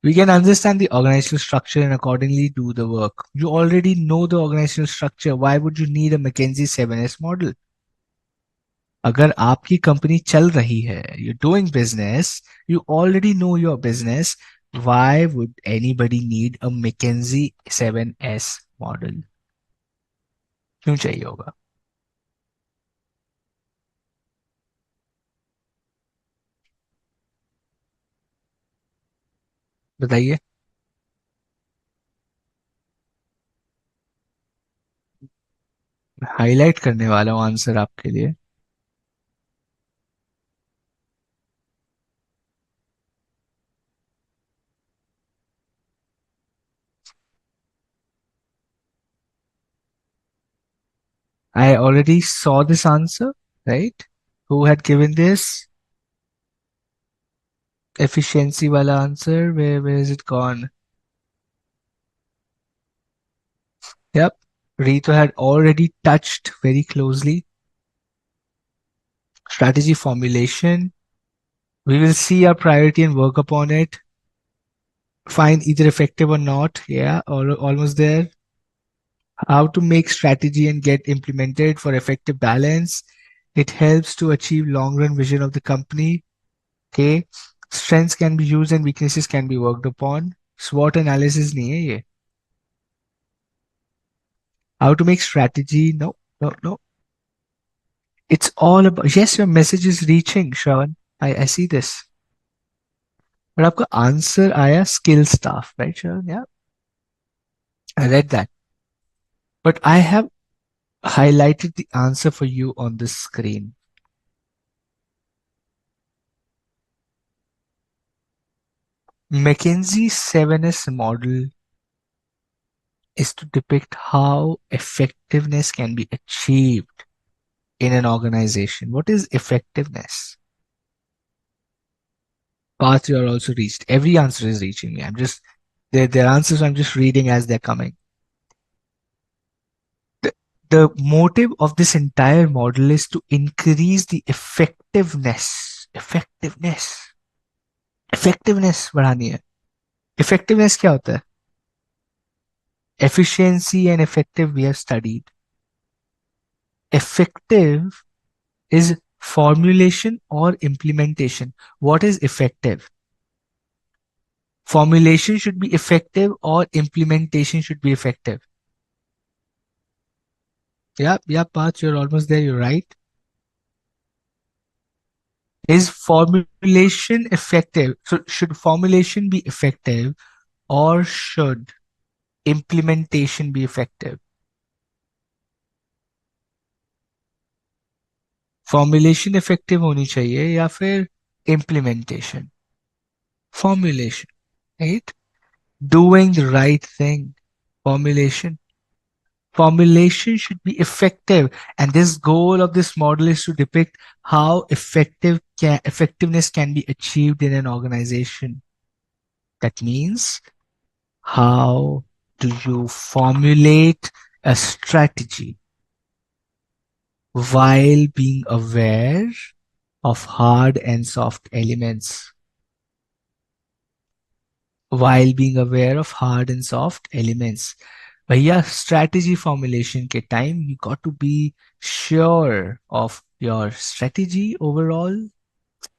A: We can understand the organizational structure and accordingly do the work. You already know the organizational structure. Why would you need a McKinsey 7S model? अगर आपकी company चल रही है, you're doing business, you already know your business, why would anybody need a McKinsey 7S model क्यों चाहिए होगा? बताइए। Highlight करने वाला हूँ आंसर आपके लिए। I already saw this answer, right? Who had given this efficiency wala answer? Where is it gone? Yep. Rito had already touched very closely. Strategy formulation. We will see our priority and work upon it. Find either effective or not. Yeah, almost there. How to make strategy and get implemented for effective balance. It helps to achieve long run vision of the company. Okay. Strengths can be used and weaknesses can be worked upon. SWOT analysis नहीं है ये. How to make strategy? No, no, no. It's all about. Yes, your message is reaching, Shravan. I see this. But आपका answer आया skill staff, right, Shravan? Yeah, I read that. But I have highlighted the answer for you on the screen. McKinsey 7S model is to depict how effectiveness can be achieved in an organization. What is effectiveness? Path you are also reached. Every answer is reaching me. I'm just their answers I'm just reading as they're coming. The, the motive of this entire model is to increase the effectiveness. Effectiveness बढ़ानी है. Effectiveness क्या होता है? Efficiency and effective we have studied. Effective is formulation or implementation. What is effective? Formulation should be effective or implementation should be effective. Yeah, Parth, you're almost there. You're right. Is formulation effective? So should formulation be effective or should implementation be effective? Formulation effective होनी चाहिए या फिर implementation? Formulation, right? Doing the right thing. Formulation. Formulation should be effective, and this goal of this model is to depict how effectiveness can be achieved in an organization. That means how do you formulate a strategy while being aware of hard and soft elements? While being aware of hard and soft elements. भैया strategy formulation के time you got to be sure of your strategy overall,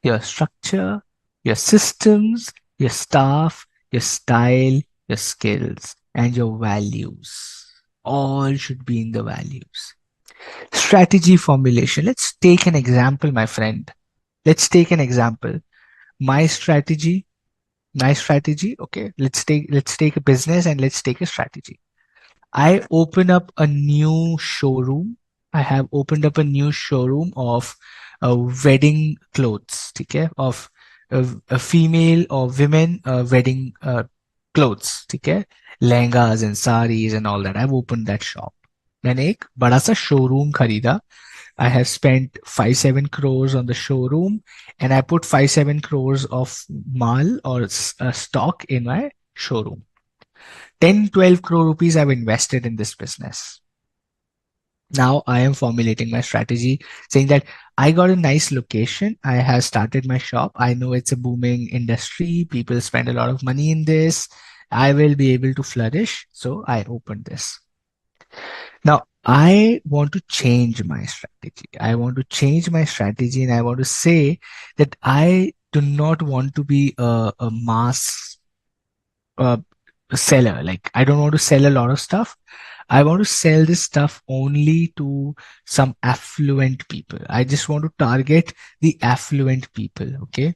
A: your structure, your systems, your staff, your style, your skills, and your values. All should be in the values. Strategy formulation. Let's take an example, my friend. Let's take an example. My strategy, my strategy. Okay, let's take a business and let's take a strategy. I open up a new showroom. I have opened up a new showroom of wedding clothes, okay, of a female or women wedding clothes, okay, lehengas and saris and all that. I've opened that shop. मैंने एक बड़ा सा showroom खरीदा. I have spent 5-7 crores on the showroom, and I put 5-7 crores of mal or stock in my showroom. 10-12 crore rupees I've invested in this business. Now I am formulating my strategy saying that I got a nice location. I have started my shop. I know it's a booming industry. People spend a lot of money in this. I will be able to flourish. So I opened this. Now I want to change my strategy. I want to change my strategy and I want to say that I do not want to be a mass uh, seller. Like I don't want to sell a lot of stuff. I want to sell this stuff only to some affluent people. I just want to target the affluent people. Okay.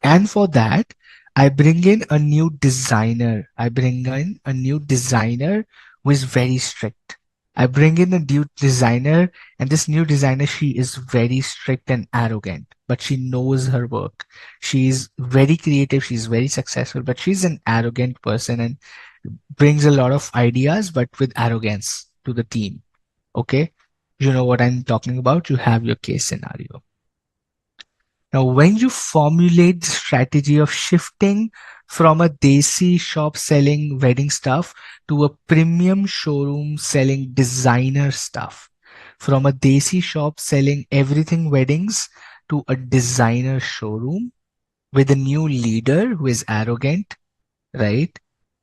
A: And for that, I bring in a new designer. I bring in a new designer who is very strict. I bring in a new designer, and this new designer, she is very strict and arrogant, but she knows her work. She's very creative, she's very successful, but she's an arrogant person and brings a lot of ideas, but with arrogance to the team. Okay. You know what I'm talking about? You have your case scenario. Now, when you formulate the strategy of shifting from a desi shop selling wedding stuff to a premium showroom selling designer stuff, from a desi shop selling everything weddings to a designer showroom with a new leader who is arrogant, right?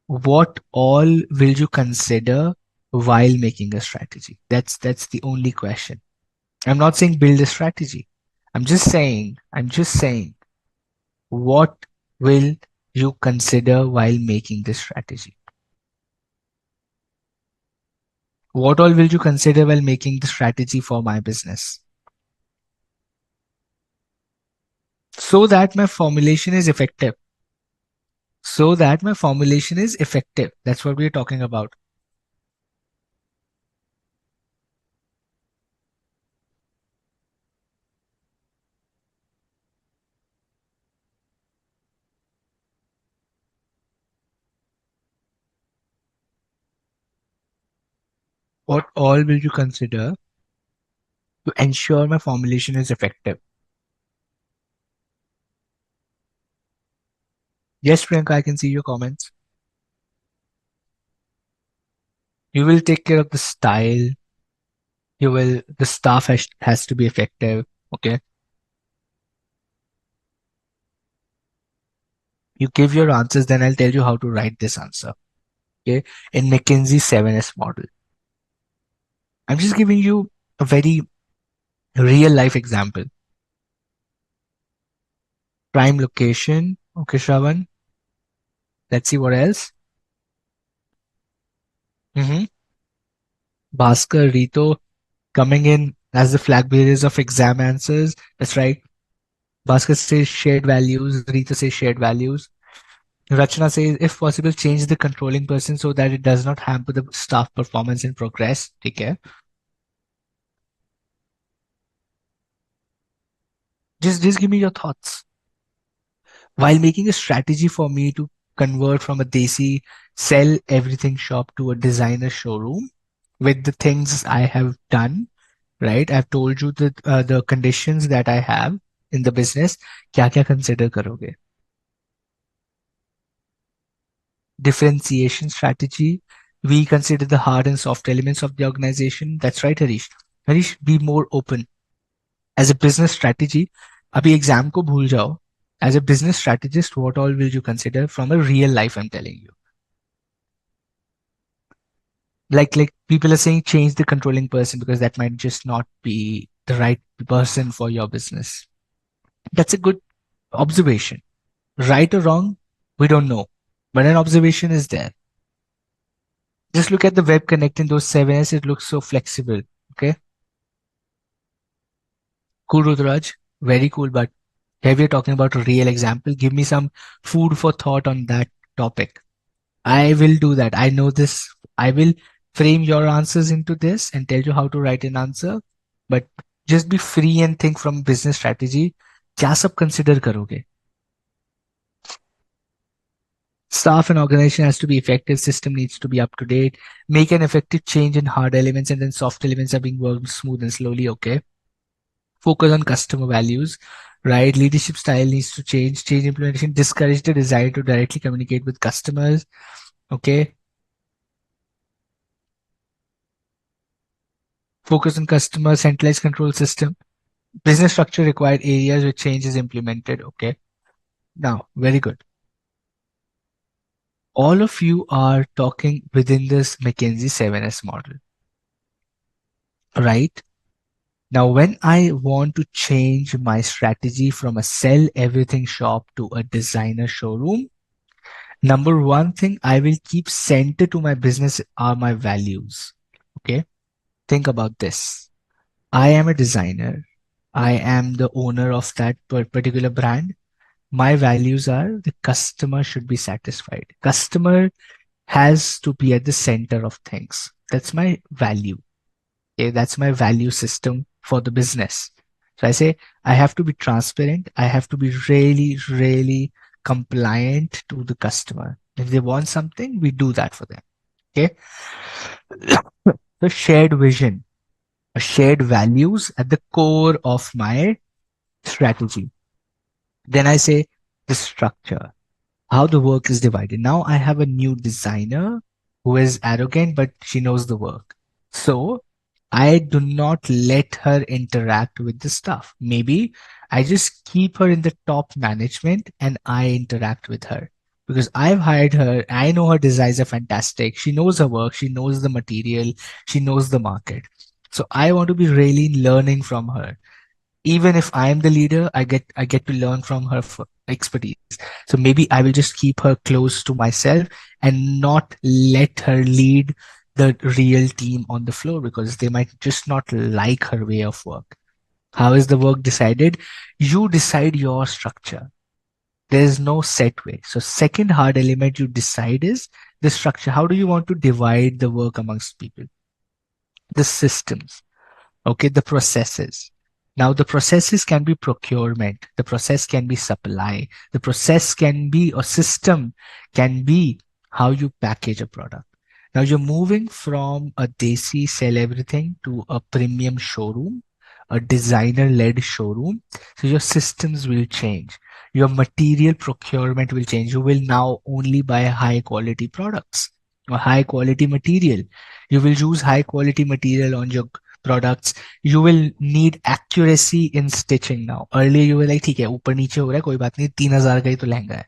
A: What all will you consider while making a strategy? That's the only question. I'm not saying build a strategy. I'm just saying, what will you consider while making this strategy? What all will you consider while making the strategy for my business? So that my formulation is effective. So that my formulation is effective. That's what we're talking about. What all will you consider to ensure my formulation is effective? Yes, Priyanka, I can see your comments. You will take care of the style. The staff has to be effective. Okay. You give your answers, then I'll tell you how to write this answer. Okay. In McKinsey 7S model. I'm just giving you a very real life example. Prime location. Okay, Shravan. Let's see what else. Mm-hmm. Bhaskar, Rito coming in as the flag bearers of exam answers. That's right. Bhaskar says shared values. Rito says shared values. Rachna says, if possible, change the controlling person so that it does not hamper the staff performance and progress. Take care. Just give me your thoughts. While making a strategy for me to convert from a desi sell everything shop to a designer showroom with the things I have done, right? I've told you the conditions that I have in the business. क्या क्या consider करोगे? Differentiation strategy. We consider the hard and soft elements of the organization. That's right, Harish. Harish, be more open. As a business strategy, अभी exam को भूल जाओ. As a business strategist, what all will you consider from a real life? I'm telling you. Like people are saying change the controlling person because that might just not be the right person for your business. That's a good observation. Right or wrong, we don't know, but an observation is there. Just look at the web connect in those 7s. It looks so flexible. Okay. Cool, Rudraj. Very cool. But here we're talking about a real example. Give me some food for thought on that topic. I will do that. I know this. I will frame your answers into this and tell you how to write an answer. But just be free and think from business strategy. क्या सब consider करोगे? Staff and organization has to be effective. System needs to be up to date. Make an effective change in hard elements, and then soft elements are being worked smooth and slowly. Okay. Focus on customer values. Right. Leadership style needs to change. Change implementation. Discourage the desire to directly communicate with customers. Okay. Focus on customer centralized control system. Business structure required areas where change is implemented. Okay. Now, very good. All of you are talking within this McKinsey 7S model, right? Now, when I want to change my strategy from a sell everything shop to a designer showroom, number one thing I will keep center to my business are my values. Okay, think about this. I am a designer. I am the owner of that particular brand. My values are the customer should be satisfied. Customer has to be at the center of things. That's my value. Okay, that's my value system for the business. So I say I have to be transparent. I have to be really, really compliant to the customer. If they want something, we do that for them. Okay. The shared vision, shared values at the core of my strategy. Then I say the structure, how the work is divided. Now I have a new designer who is arrogant, but she knows the work. So I do not let her interact with the stuff. Maybe I just keep her in the top management and I interact with her because I've hired her. I know her designs are fantastic. She knows her work. She knows the material. She knows the market. So I want to be really learning from her. Even if I am the leader, I get to learn from her expertise. So maybe I will just keep her close to myself and not let her lead the real team on the floor because they might just not like her way of work. How is the work decided? You decide your structure. There is no set way. So second hard element you decide is the structure. How do you want to divide the work amongst people? The systems. Okay, the processes. Now the processes can be procurement, the process can be supply, the process can be, or system can be how you package a product. Now you're moving from a desi sell everything to a premium showroom, a designer led showroom. So your systems will change, your material procurement will change. You will now only buy high quality products or high quality material. You will use high quality material on your products. You will need accuracy in stitching now. Earlier you were like, ठीक है ऊपर नीचे हो रहा है कोई बात नहीं 3,000 का ही तो लहंगा है.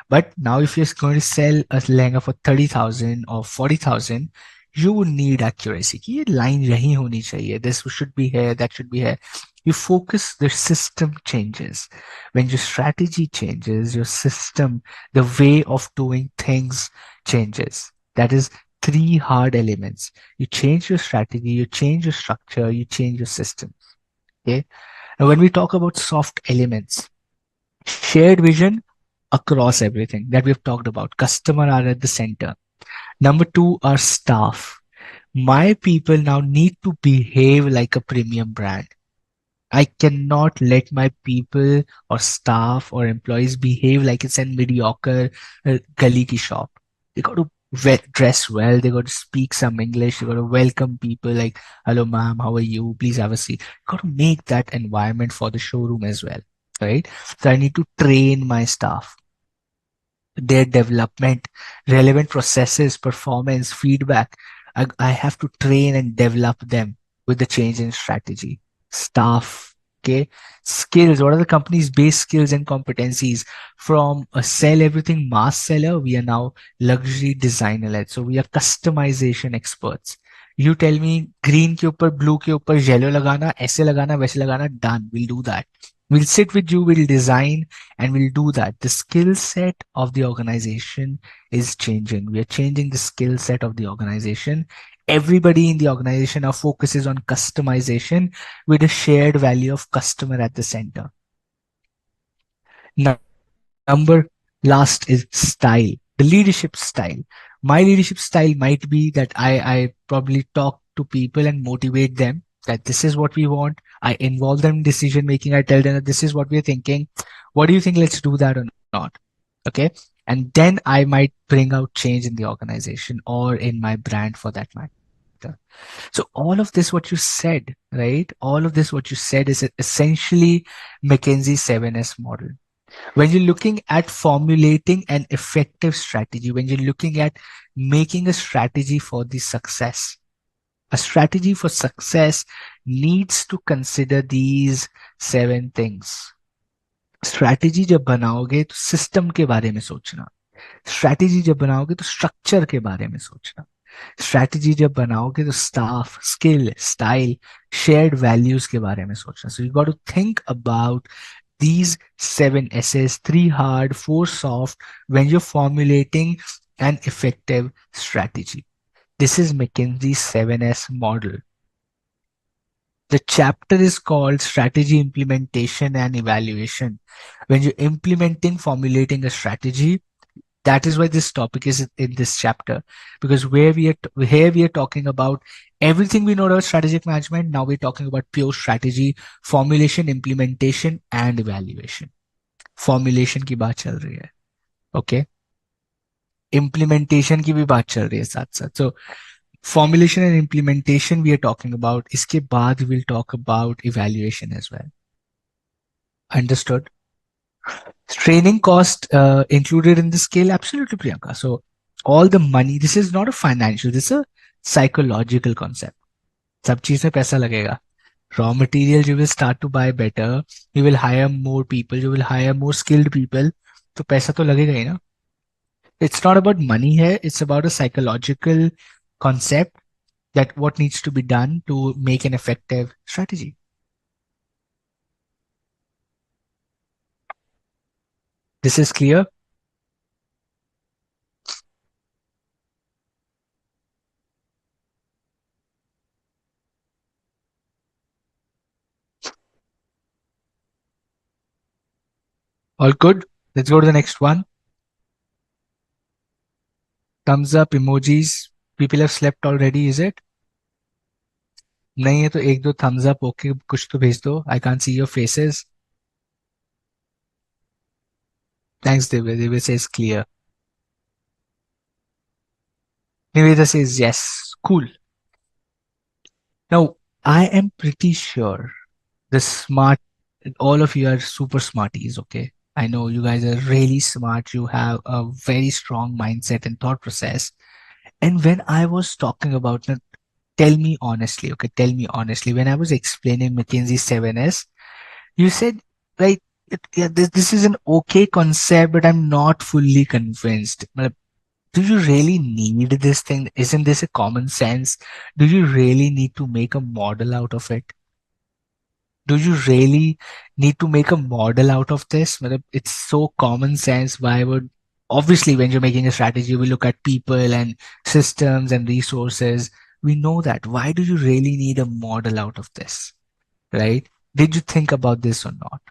A: But now if you're going to sell a lehenga for 30,000 or 40,000, you would need accuracy कि ये line यही होनी चाहिए. This should be here, that should be here. You focus, the system changes. When your strategy changes, your system, the way of doing things changes. That is three hard elements. You change your strategy, you change your structure, you change your system. Okay. And when we talk about soft elements, shared vision across everything that we've talked about. Customer are at the center. Number two are staff. My people now need to behave like a premium brand. I cannot let my people or staff or employees behave like it's a mediocre gully ki shop. They got to dress well. They got to speak some English. They got to welcome people like, "Hello, ma'am. How are you? Please have a seat." Got to make that environment for the showroom as well, right? So I need to train my staff, their development, relevant processes, performance, feedback. I have to train and develop them with the change in strategy. Staff, okay? Skills. What are the company's base skills and competencies? From a sell everything mass seller, we are now luxury designer led. So we are customization experts. You tell me green के ऊपर blue के ऊपर yellow लगाना ऐसे लगाना वैसे लगाना, done, we'll do that. We'll sit with you, we'll design, and we'll do that. The skill set of the organization is changing. We are changing the skill set of the organization. Everybody in the organization now focuses on customization with a shared value of customer at the center. Number last is style, the leadership style. My leadership style might be that I probably talk to people and motivate them that this is what we want. I involve them in decision making. I tell them that this is what we're thinking. What do you think? Let's do that or not. Okay. And then I might bring out change in the organization or in my brand for that matter. So all of this, what you said, right? All of this, what you said is essentially McKinsey 7S model. When you're looking at formulating an effective strategy, when you're looking at making a strategy for the success, a strategy for success needs to consider these 7 things. Strategy जब बनाओगे तो system के बारे में सोचना, strategy जब बनाओगे तो स्ट्रक्चर के बारे में सोचना, स्ट्रैटेजी जब बनाओगे तो staff, skill, style, shared values के बारे में सोचना. So you got to think about these 7 S's, 3 hard, 4 soft, when you're formulating an effective strategy. This is McKinsey's 7S model. The chapter is called Strategy Implementation and Evaluation. When you're implementing, formulating a strategy, that is why this topic is in this chapter, because here we are talking about everything we know about strategic management. Now we're talking about pure strategy, formulation, implementation and evaluation. Formulation की बात चल रही है, okay, implementation की भी बात चल रही है साथ साथ. सो formulation and implementation we are talking about. इसके बाद we'll talk about evaluation as well. Understood? Training cost included in the scale? Absolutely, Priyanka. So all the money, this is not a financial, this is a psychological concept. सब चीज में पैसा लगेगा. Raw material you will start to buy better. You will hire more people. You will hire more skilled people. तो पैसा तो लगेगा ही ना. It's not about money here. It's about a psychological concept that what needs to be done to make an effective strategy. This is clear. All good. Let's go to the next one. Thumbs up, emojis. People have slept already, is it? नहीं है तो एक दो thumbs up, okay, कुछ तो भेज दो. I can't see your faces. Thanks, Divya. Divya says clear. Niveda says yes. Cool. Now, I am pretty sure the smart, all of you are super smarties, okay? I know you guys are really smart. You have a very strong mindset and thought process. And when I was talking about, now, tell me honestly, okay, tell me honestly, when I was explaining McKinsey 7S, you said, right, yeah, this is an okay concept, but I'm not fully convinced. Matlab, do you really need this thing? Isn't this a common sense? Do you really need to make a model out of it? Do you really need to make a model out of this? Matlab, it's so common sense. Why would, obviously, when you're making a strategy, we look at people and systems and resources. We know that. Why do you really need a model out of this? Right? Did you think about this or not?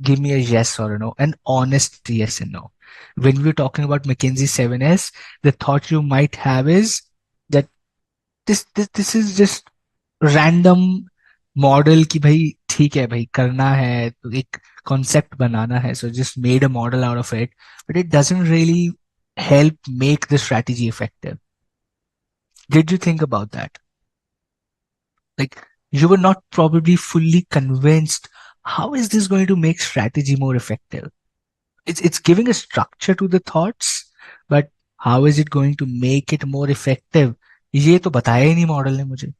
A: Give me a yes or a no, an honest yes and no. When we're talking about McKinsey 7S, the thought you might have is that this is just random model की भाई ठीक है भाई करना है तो एक concept बनाना है so just made a model out of it but it doesn't really help make the strategy effective. Did you think about that? Like you were not probably fully convinced how is this going to make strategy more effective? It's giving a structure to the thoughts, but how is it going to make it more effective? ये तो बताया ही नहीं model ने मुझे.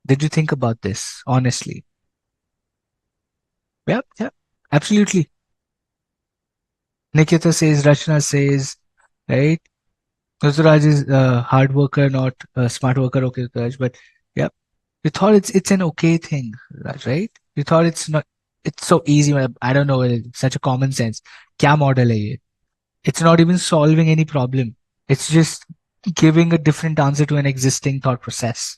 A: Did you think about this honestly? Yeah, yeah, absolutely. Nikita says, Rachna says, right? Ruturaj is a hard worker, not a smart worker. Okay, Ruturaj, but yeah, you thought it's an okay thing, Raj, right? You thought it's not. It's so easy. I don't know. It's such a common sense. क्या model है ये? It's not even solving any problem. It's just giving a different answer to an existing thought process.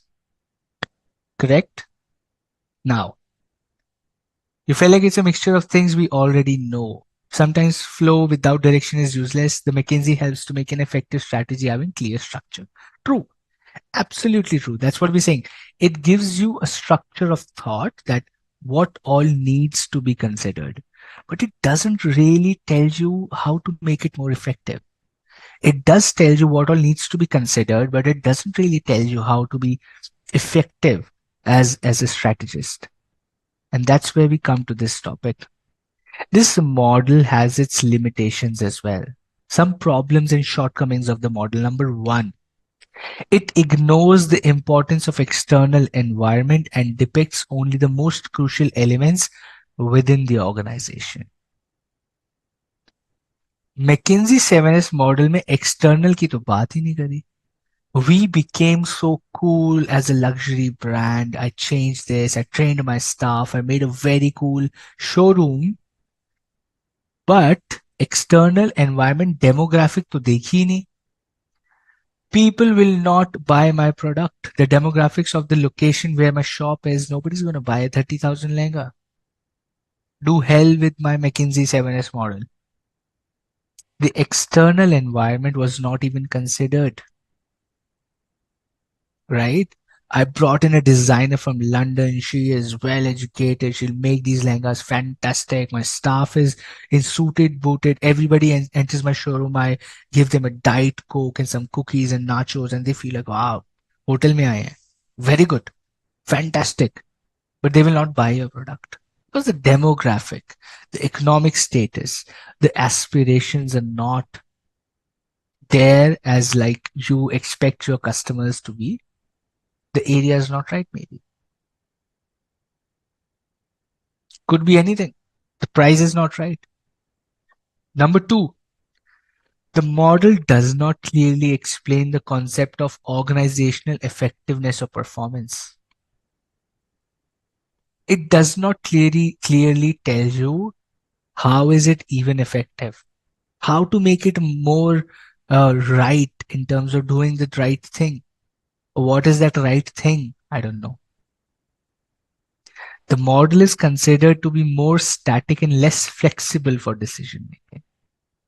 A: Correct? Now, you feel like it's a mixture of things we already know. Sometimes flow without direction is useless. The McKinsey helps to make an effective strategy having clear structure. True. Absolutely true. That's what we're saying. It gives you a structure of thought that what all needs to be considered. But it doesn't really tell you how to make it more effective. It does tell you what all needs to be considered, but it doesn't really tell you how to be effective as a strategist. And that's where we come to this topic. This model has its limitations as well. Some problems and shortcomings of the model. Number one, it ignores the importance of external environment and depicts only the most crucial elements within the organization. McKinsey 7S model में external की तो बात ही नहीं करी. We became so cool as a luxury brand. I changed this. I trained my staff. I made a very cool showroom. But external environment demographic तो देखी ही नहीं. People will not buy my product. The demographics of the location where my shop is, nobody's going to buy a 30,000 lehenga. Do hell with my McKinsey 7S model. The external environment was not even considered, right? I brought in a designer from London. She is well educated. She'll make these lehengas fantastic. My staff is in suited, booted. Everybody enters my showroom. I give them a diet coke and some cookies and nachos, and they feel like, wow, hotel mein aaye hain. Very good, fantastic. But they will not buy your product because the demographic, the economic status, the aspirations are not there as like you expect your customers to be. The area is not right, maybe. Could be anything. The price is not right. Number two, the model does not clearly explain the concept of organizational effectiveness or performance. It does not clearly tell you how is it even effective, how to make it more right in terms of doing the right thing. What is that right thing? I don't know. The model is considered to be more static and less flexible for decision making.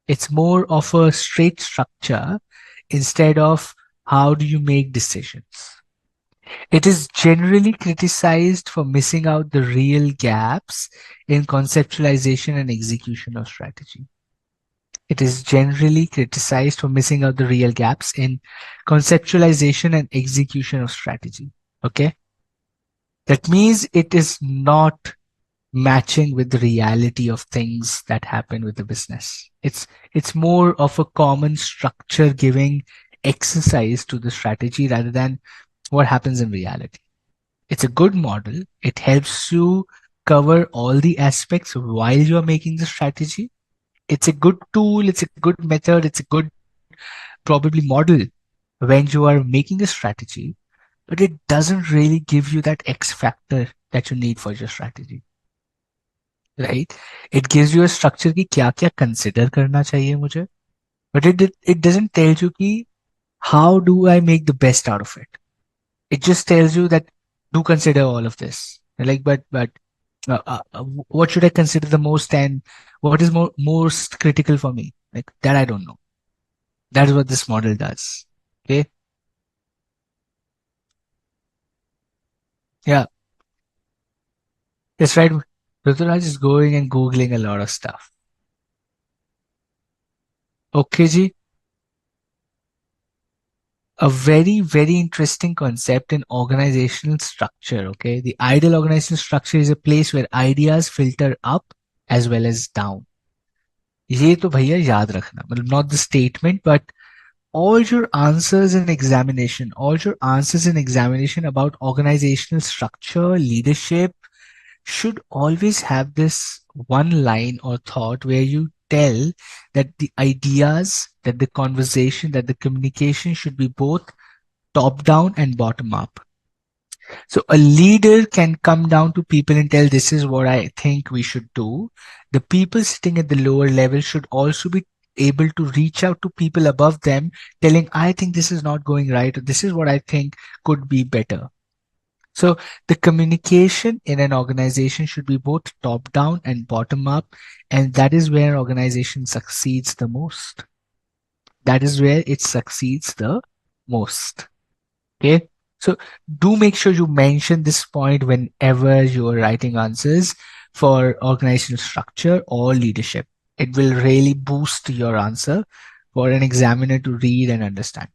A: It's more of a straight structure instead of how do you make decisions. It is generally criticized for missing out the real gaps in conceptualization and execution of strategy. It is generally criticized for missing out the real gaps in conceptualization and execution of strategy. Okay? That means it is not matching with the reality of things that happen with the business. It's more of a common structure giving exercise to the strategy rather than what happens in reality. It's a good model. It helps you cover all the aspects while you're making the strategy. It's a good tool, it's a good method, it's a good probably model when you are making a strategy, but it doesn't really give you that X factor that you need for your strategy. Right? It gives you a structure कि क्या क्या consider करना चाहिए मुझे, but it doesn't tell you कि how do I make the best out of it. It just tells you that do consider all of this. Like, but what should I consider the most and what is most critical for me? Like that, I don't know. That's what this model does. Okay. Yeah. That's right. Ruturaj is going and Googling a lot of stuff. Okay, ji. A very, very interesting concept in organizational structure. Okay. The ideal organizational structure is a place where ideas filter up as well as down. ये तो भैया याद रखना मतलब not the statement but all your answers in examination, all your answers in examination about organizational structure, leadership should always have this one line or thought where you tell that the ideas, that the conversation, that the communication should be both top down and bottom up. So a leader can come down to people and tell, this is what I think we should do. The people sitting at the lower level should also be able to reach out to people above them, telling, I think this is not going right, or this is what I think could be better. So the communication in an organization should be both top down and bottom up. And that is where an organization succeeds the most. That is where it succeeds the most. Okay. So do make sure you mention this point whenever you are writing answers for organizational structure or leadership. It will really boost your answer for an examiner to read and understand.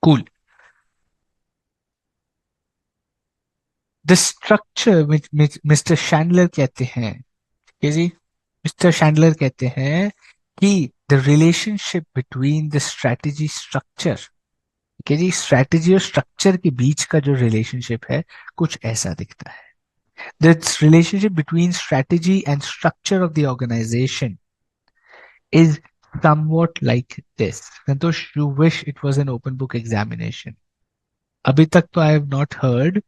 A: Cool. The structure which Mr. Chandler कहते हैं, ठीक जी, Mr. Chandler कहते हैं कि the relationship between the strategy structure, ठीक जी, strategy और structure के बीच का जो relationship है कुछ ऐसा दिखता है. This relationship between strategy and structure of the organization is somewhat like this. Santosh, you wish it was an open book examination. अभी तक तो I have not heard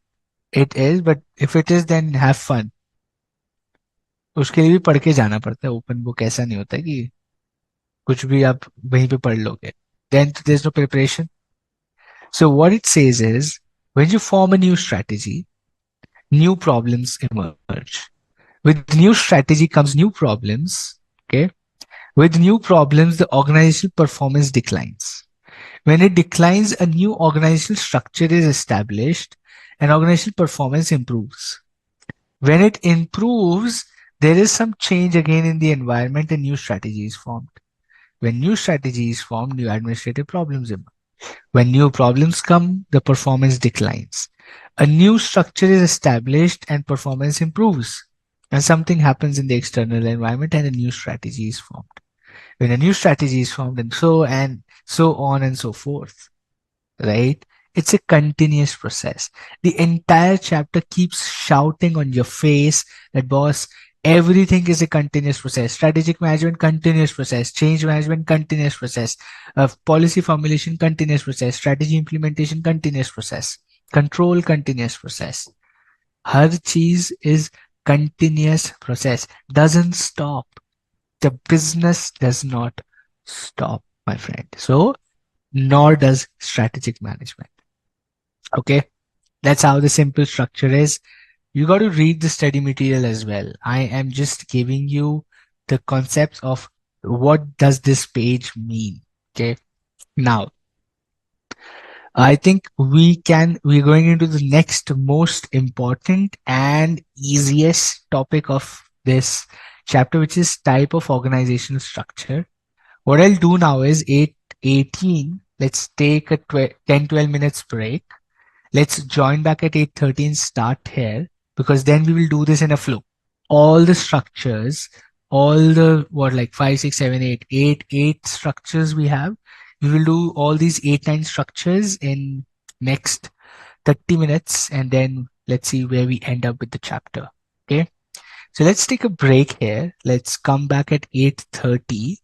A: it is, but if it is, then have fun. उसके लिए भी पढ़ के जाना पड़ता है. ओपन बुक ऐसा नहीं होता है कि कुछ भी आप वहीं पे पढ़ लोगे. Then there's no preparation. So what it says is when you form a new strategy, new problems emerge. With new strategy comes new problems. Okay. With new problems, the organizational performance declines. When it declines, a new organizational structure is established and organizational performance improves. When it improves, there is some change again in the environment and new strategy is formed. When new strategy is formed, new administrative problems emerge. When new problems come, the performance declines. A new structure is established and performance improves. And something happens in the external environment and a new strategy is formed. When a new strategy is formed and so on and so forth, right? It's a continuous process. The entire chapter keeps shouting on your face that, boss, everything is a continuous process. Strategic management, continuous process. Change management, continuous process. Policy formulation, continuous process. Strategy implementation, continuous process. Control, continuous process. Har cheese is continuous process. Doesn't stop. The business does not stop, my friend. So, nor does strategic management. Okay, that's how the simple structure is. You got to read the study material as well. I am just giving you the concepts of what does this page mean. Okay, now I think we're going into the next most important and easiest topic of this chapter, which is type of organizational structure. What I'll do now is 8:18. Let's take a 10-12 minutes break. Let's join back at 8:30 and start here because then we will do this in a flow. All the structures, all the what like 5, 6, 7, 8 structures we have. We will do all these 8, 9 structures in next 30 minutes and then let's see where we end up with the chapter. Okay. So let's take a break here. Let's come back at 8:30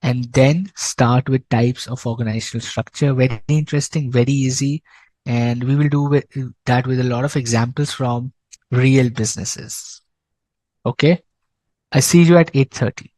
A: and then start with types of organizational structure. Very interesting, very easy. And we will do that with a lot of examples from real businesses. Okay. I see you at 8:30.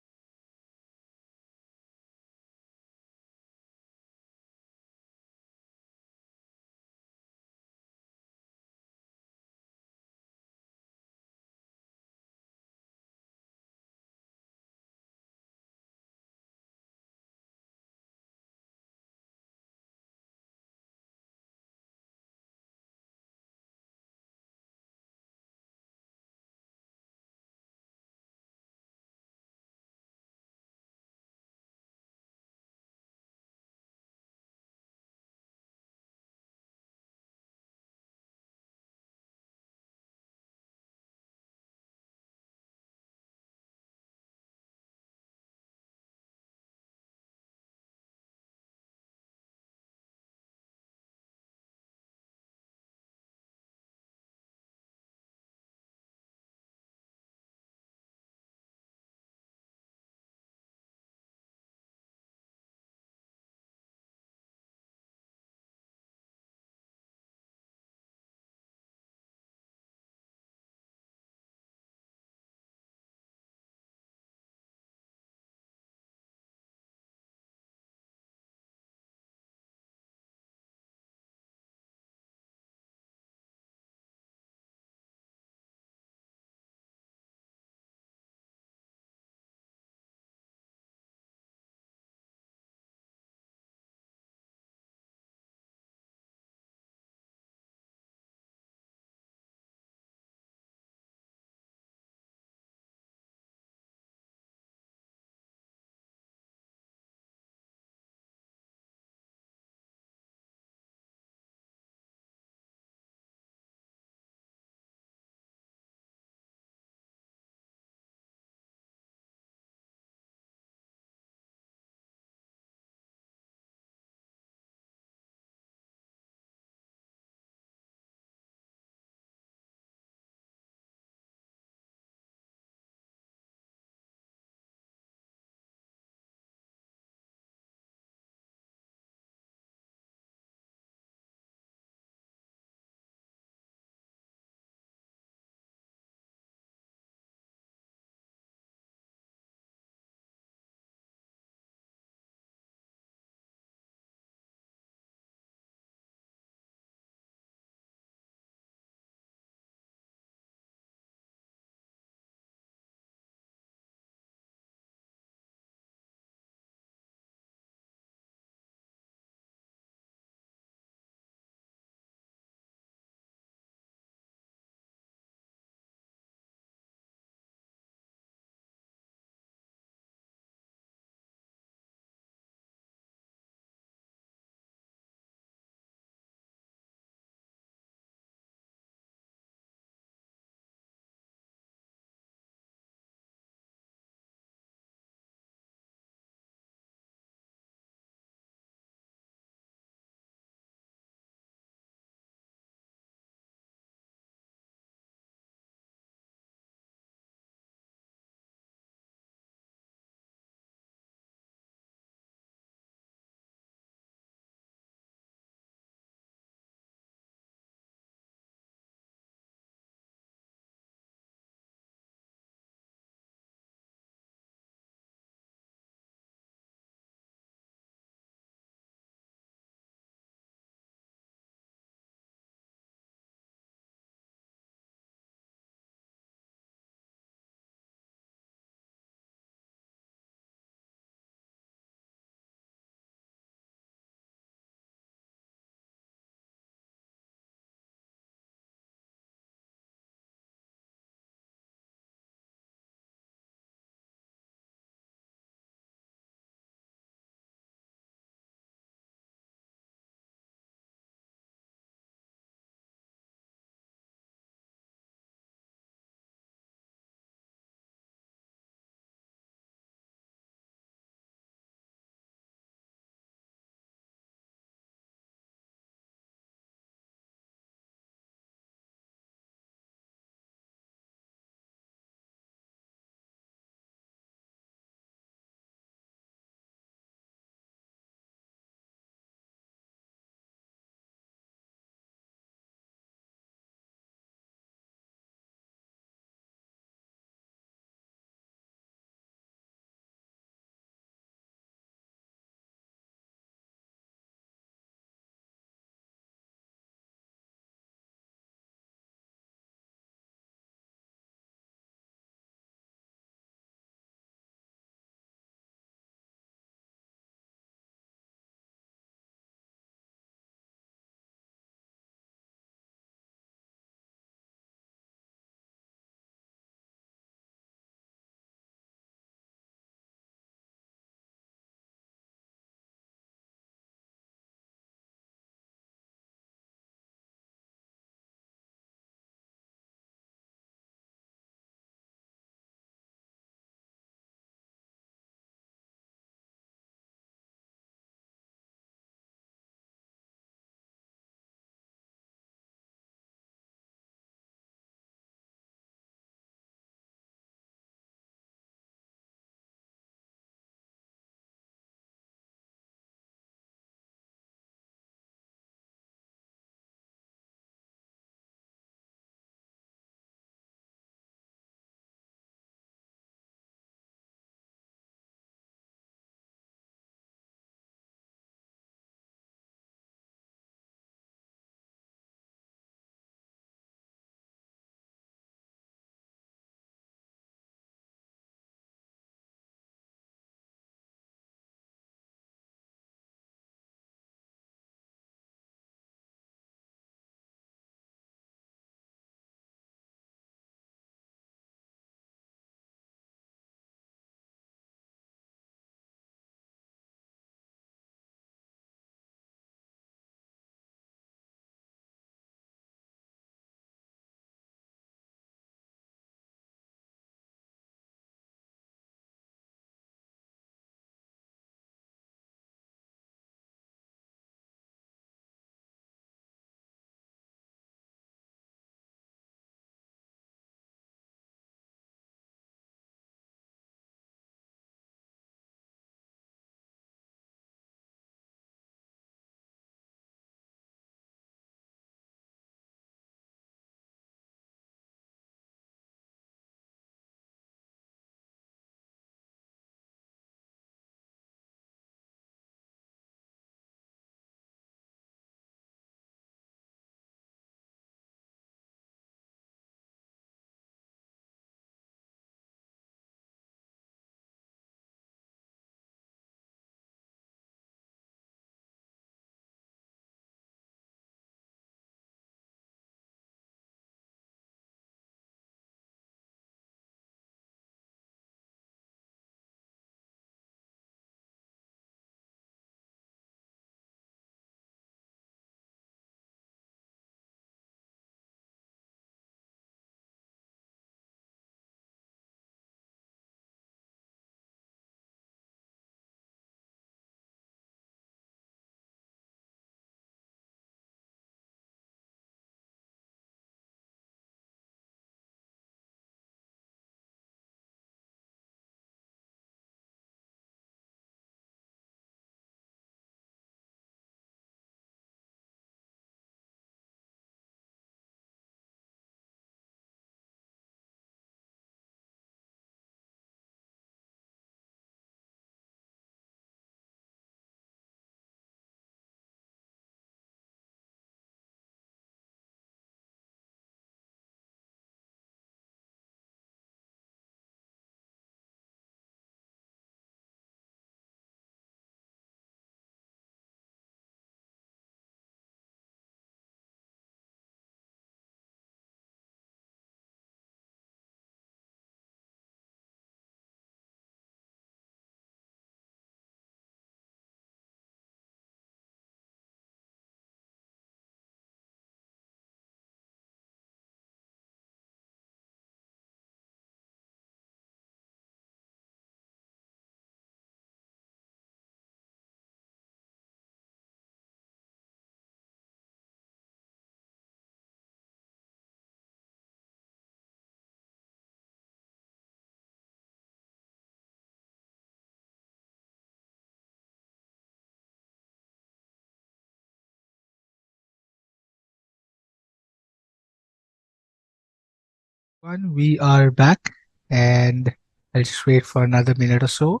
A: One, we are back, and I'll just wait for another minute or so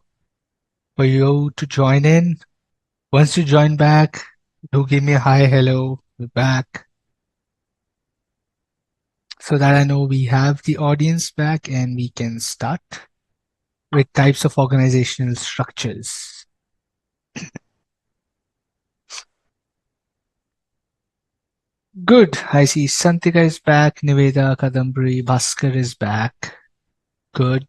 A: for you to join in. Once you join back, do give me a hi, hello, we're back, so that I know we have the audience back and we can start with types of organizational structures. Good. I see Santika is back, Niveda, Kadambari, Bhaskar is back. Good.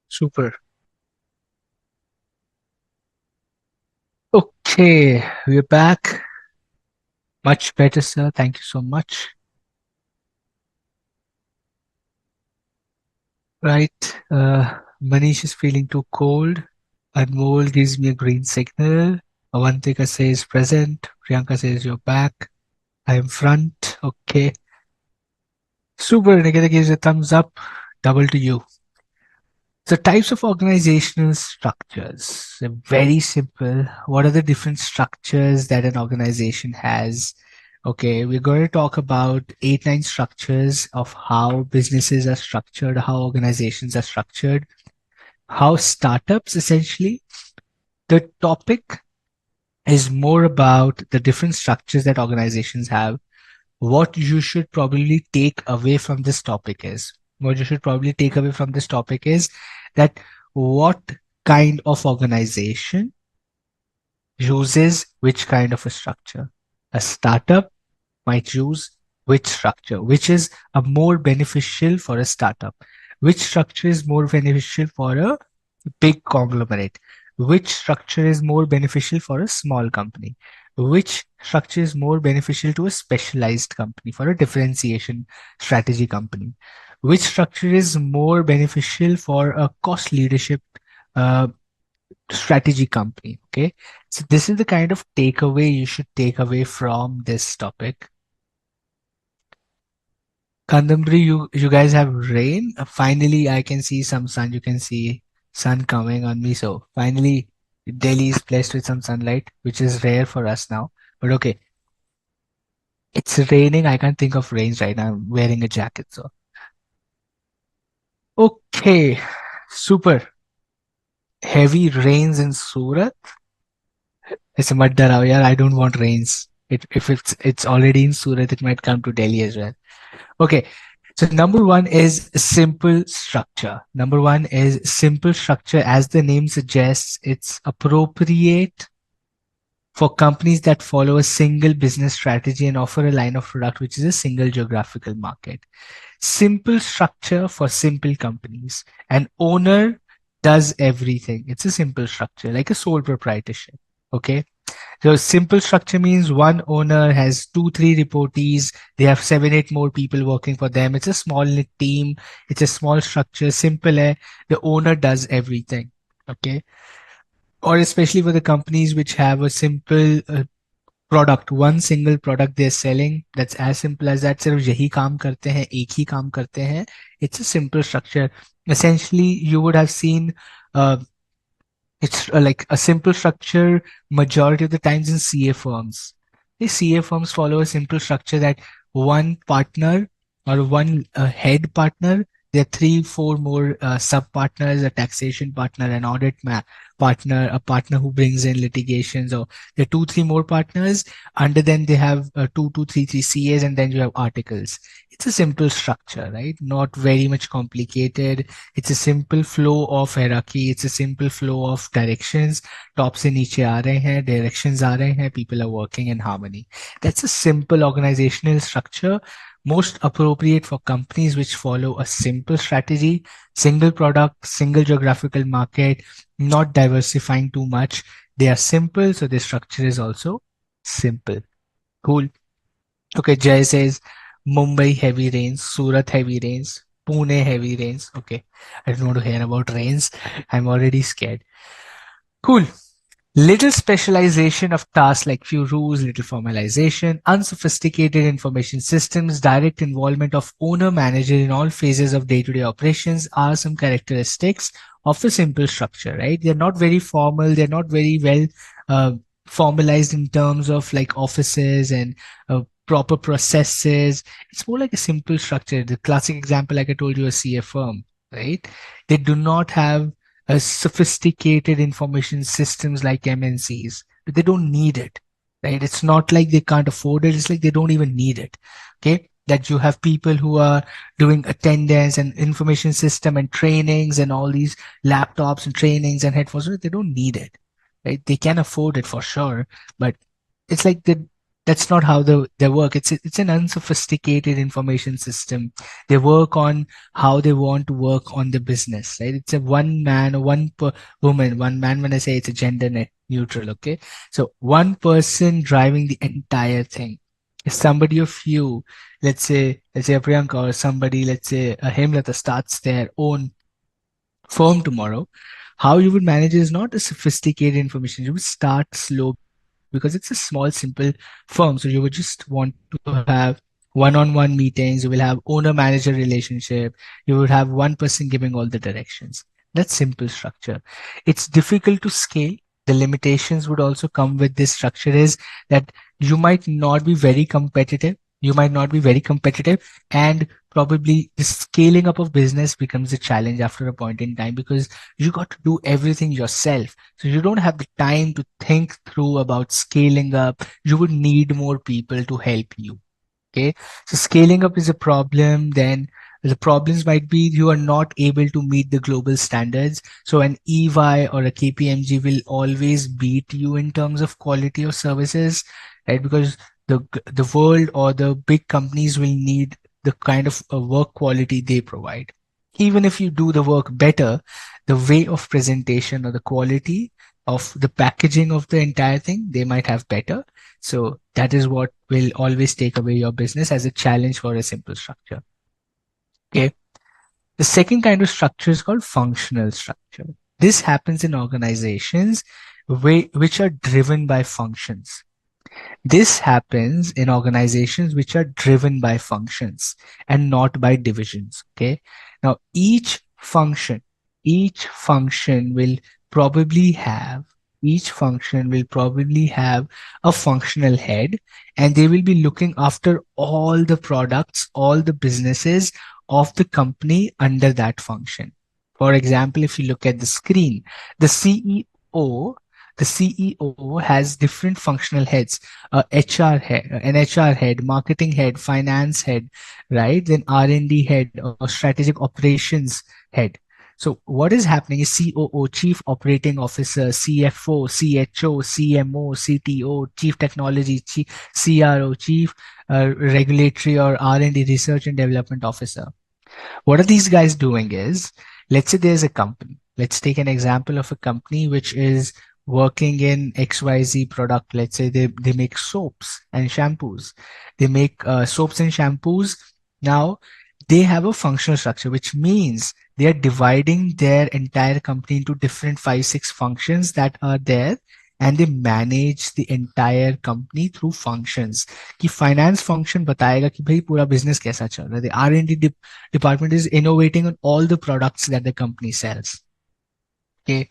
A: Super. Okay, we're back. Much better, sir. Thank you so much. Right. Manish is feeling too cold. Anmol gives me a green signal. Avantika says present. Priyanka says you're back. I am front. Okay. Super. Nikita gives a thumbs up. Double to you. So types of organizational structures. They're very simple. What are the different structures that an organization has? Okay, we're going to talk about 8, 9 structures of how businesses are structured, how organizations are structured, how startups essentially. The topic is more about the different structures that organizations have. What you should probably take away from this topic is what you should probably take away from this topic is that what kind of organization uses which kind of a structure. A startup might use which structure, which is a more beneficial for a startup, which structure is more beneficial for a big conglomerate, which structure is more beneficial for a small company, which structure is more beneficial to a specialized company, for a differentiation strategy company, which structure is more beneficial for a cost leadership uh, strategy company. Okay, so this is the kind of takeaway you should take away from this topic. Kandambri, you guys have rain. Finally, I can see some sun. You can see sun coming on me. So finally, Delhi is blessed with some sunlight, which is rare for us now. But okay, it's raining. I can't think of rains right now. I'm wearing a jacket. So okay, super. Heavy rains in Surat. It's a mad darao, yaar. I don't want rains. If it's already in Surat, it might come to Delhi as well. Okay. So number one is simple structure. Number one is simple structure. As the name suggests, it's appropriate for companies that follow a single business strategy and offer a line of product which is a single geographical market. Simple structure for simple companies. An owner does everything. It's a simple structure, like a sole proprietorship. Okay. So simple structure means one owner has 2, 3 reportees. They have 7, 8 more people working for them. It's a small knit team. It's a small structure. Simple. Hai. The owner does everything. Okay. Or especially for the companies which have a simple product, one single product they're selling. That's as simple as that. सिर्फ यही काम करते हैं, एक ही काम करते हैं. It's a simple structure. Essentially, you would have seen uh, it's like a simple structure majority of the times in CA firms. The CA firms follow a simple structure that one partner or one head partner, there are 3, 4 more sub partners, a taxation partner, an audit partner, a partner who brings in litigations, or there are 2, 3 more partners. Under them, they have 2, 2, 3, 3 CAs, and then you have articles. It's a simple structure, right? Not very much complicated. It's a simple flow of hierarchy. It's a simple flow of directions. Top से नीचे आ रहे हैं, directions आ रहे हैं, people are working in harmony. That's a simple organizational structure, most appropriate for companies which follow a simple strategy, single product, single geographical market, not diversifying too much. They are simple, so the structure is also simple. Cool. Okay, Jay says Mumbai heavy rains, Surat heavy rains, Pune heavy rains. Okay, I don't want to hear about rains. I'm already scared. Cool. Little specialization of tasks like few rules, little formalization, unsophisticated information systems, direct involvement of owner manager in all phases of day-to-day operations are some characteristics of a simple structure, right? They're not very formal, they're not very well uh, formalized in terms of like offices and proper processes. It's more like a simple structure. The classic example, like I told you, a CA firm, right? They do not have sophisticated information systems like MNCs, but they don't need it, right? It's not like they can't afford it. It's like they don't even need it. Okay. That you have people who are doing attendance and information system and trainings and all these laptops and trainings and headphones. They don't need it, right? They can afford it for sure, but it's like that's not how they work. It's an unsophisticated information system. They work on how they want to work on the business, right? It's a one man or woman. One man, when I say it's a gender net neutral, okay? So one person driving the entire thing. If somebody of you, let's say a Priyanka or somebody, let's say a Hemlata starts their own firm tomorrow, how you would manage is not a sophisticated information. You would start slow because it's a small, simple firm. So you would just want to have one-on-one meetings. You will have owner-manager relationship. You would have one person giving all the directions. That's simple structure. It's difficult to scale. The limitations would also come with this structure is that you might not be very competitive. You might not be very competitive, and probably the scaling up of business becomes a challenge after a point in time because you got to do everything yourself. So you don't have the time to think through about scaling up. You would need more people to help you. Okay. So scaling up is a problem. Then the problems might be you are not able to meet the global standards. So an EY or a KPMG will always beat you in terms of quality of services, right? Because the world or the big companies will need the kind of work quality they provide. Even if you do the work better, the way of presentation or the quality of the packaging of the entire thing, they might have better. So that is what will always take away your business as a challenge for a simple structure. Okay. The second kind of structure is called functional structure. This happens in organizations which are driven by functions. This happens in organizations which are driven by functions and not by divisions. Okay. Now, each function will probably have, each function will probably have a functional head, and they will be looking after all the products, all the businesses of the company under that function. For example, if you look at the screen, the CEO, the CEO has different functional heads, HR head, an HR head, marketing head, finance head, right? Then R&D head or strategic operations head. So what is happening is COO, Chief Operating Officer, CFO, CHO, CMO, CTO, Chief Technology, CRO, Chief Regulatory or R&D Research and Development Officer. What are these guys doing is, let's say there's a company. Let's take an example of a company which is working in XYZ product. Let's say they make soaps and shampoos. They make soaps and shampoos. Now they have a functional structure, which means they are dividing their entire company into different 5, 6 functions that are there, and they manage the entire company through functions. कि finance function बताएगा कि भाई पूरा business कैसा चल रहा है. The R&D department is innovating on all the products that the company sells. Okay.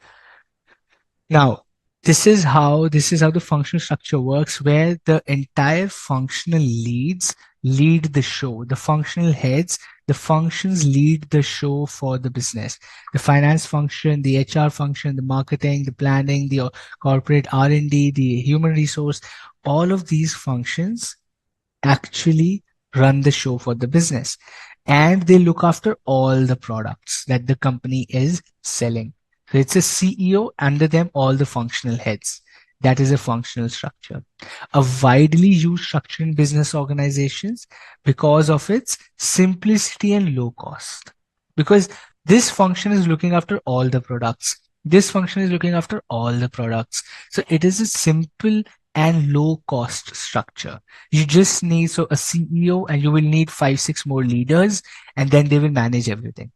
A: Now, this is how the functional structure works, where the entire functional leads lead the show. The functional heads, the functions lead the show for the business. The finance function, the HR function, the marketing, the planning, the corporate R&D, the human resource, all of these functions actually run the show for the business, and they look after all the products that the company is selling. So it's a CEO, under them all the functional heads. That is a functional structure, a widely used structure in business organizations because of its simplicity and low cost. Because this function is looking after all the products, this function is looking after all the products, so it is a simple and low cost structure. You just need so a CEO, and you will need 5, 6 more leaders, and then they will manage everything.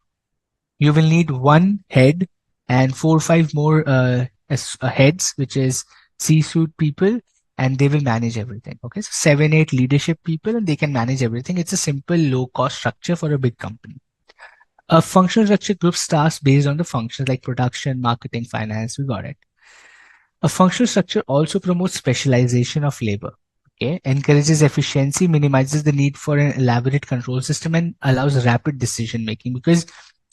A: You will need one head and 4, 5 more as heads, which is C-suite people, and they will manage everything. Okay, so 7, 8 leadership people, and they can manage everything. It's a simple, low-cost structure for a big company. A functional structure group starts based on the functions like production, marketing, finance. We got it. A functional structure also promotes specialization of labor. Okay, encourages efficiency, minimizes the need for an elaborate control system, and allows rapid decision making because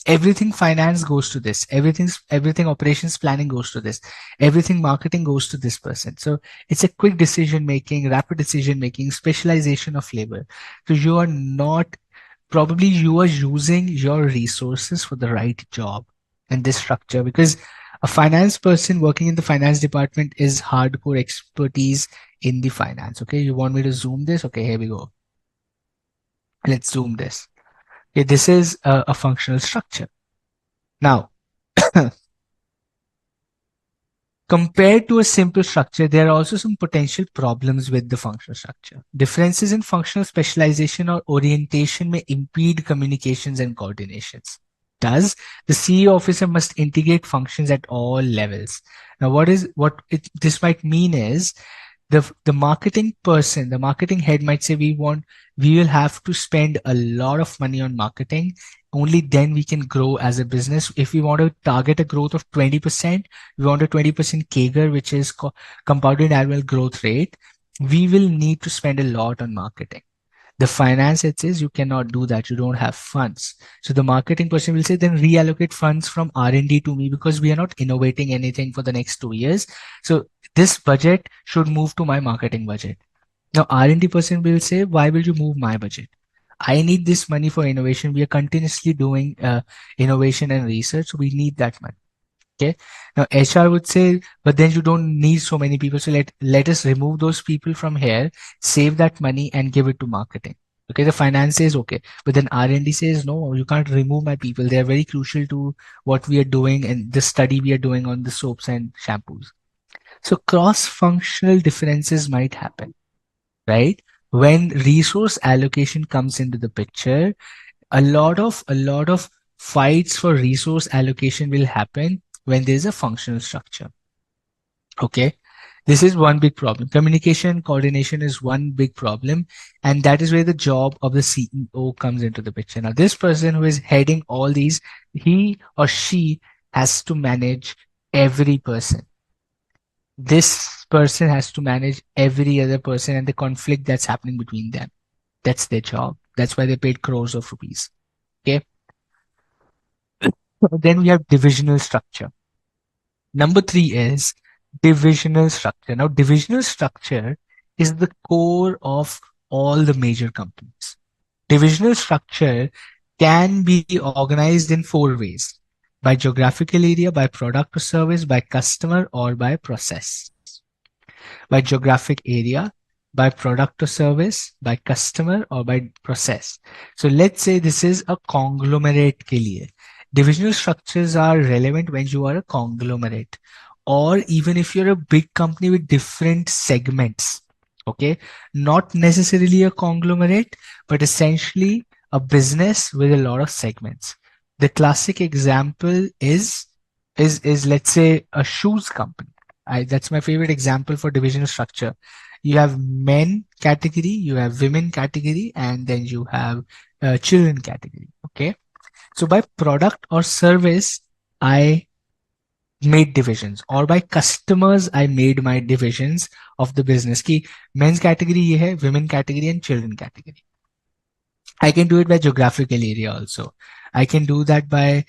A: everything finance goes to this, everything operations planning goes to this, everything marketing goes to this person. So it's a quick decision making, rapid decision making, specialization of labor. So you are not probably you are using your resources for the right job and this structure because a finance person working in the finance department is hardcore expertise in the finance. Okay, you want me to zoom this? Okay, here we go. Let's zoom this. Okay, this is a functional structure. Now, compared to a simple structure, there are also some potential problems with the functional structure. Differences in functional specialization or orientation may impede communications and coordinations. Thus, the CEO officer must integrate functions at all levels. Now, this might mean is the marketing person, the marketing head might say we will have to spend a lot of money on marketing. Only then we can grow as a business. If we want to target a growth of 20%, we want a 20% CAGR, which is compounded annual growth rate. We will need to spend a lot on marketing. The finance it says you cannot do that. You don't have funds. So the marketing person will say, then reallocate funds from R&D to me because we are not innovating anything for the next 2 years. So this budget should move to my marketing budget. Now R&D person will say, why will you move my budget? I need this money for innovation. We are continuously doing innovation and research. So we need that money. Okay. Now HR would say, but then you don't need so many people. So let us remove those people from here, save that money and give it to marketing. Okay. The finance says okay, but then R&D says no, you can't remove my people. They are very crucial to what we are doing and the study we are doing on the soaps and shampoos. So cross-functional differences might happen, right? When resource allocation comes into the picture, a lot of fights for resource allocation will happen when there's a functional structure. Okay, this is one big problem. Communication coordination is one big problem, and that is where the job of the CEO comes into the picture. Now this person who is heading all these, he or she has to manage every person. This person has to manage every other person and the conflict that's happening between them. That's their job. That's why they paid crores of rupees. Okay. Then we have divisional structure. Number 3 is divisional structure. Now, divisional structure is the core of all the major companies. Divisional structure can be organized in 4 ways: by geographical area, by product or service, by customer, or by process. By geographic area, by product or service, by customer, or by process. So let's say this is a conglomerate के लिए. Divisional structures are relevant when you are a conglomerate, or even if you're a big company with different segments. Okay, not necessarily a conglomerate, but essentially a business with a lot of segments. The classic example is let's say a shoes company. That's my favorite example for divisional structure. You have men category, you have women category, and then you have children category. Okay. So by product or service, I made divisions, or by customers, I made my divisions of the business. Ki men's category ye hai, women category and children category. I can do it by geographical area also. I can do that by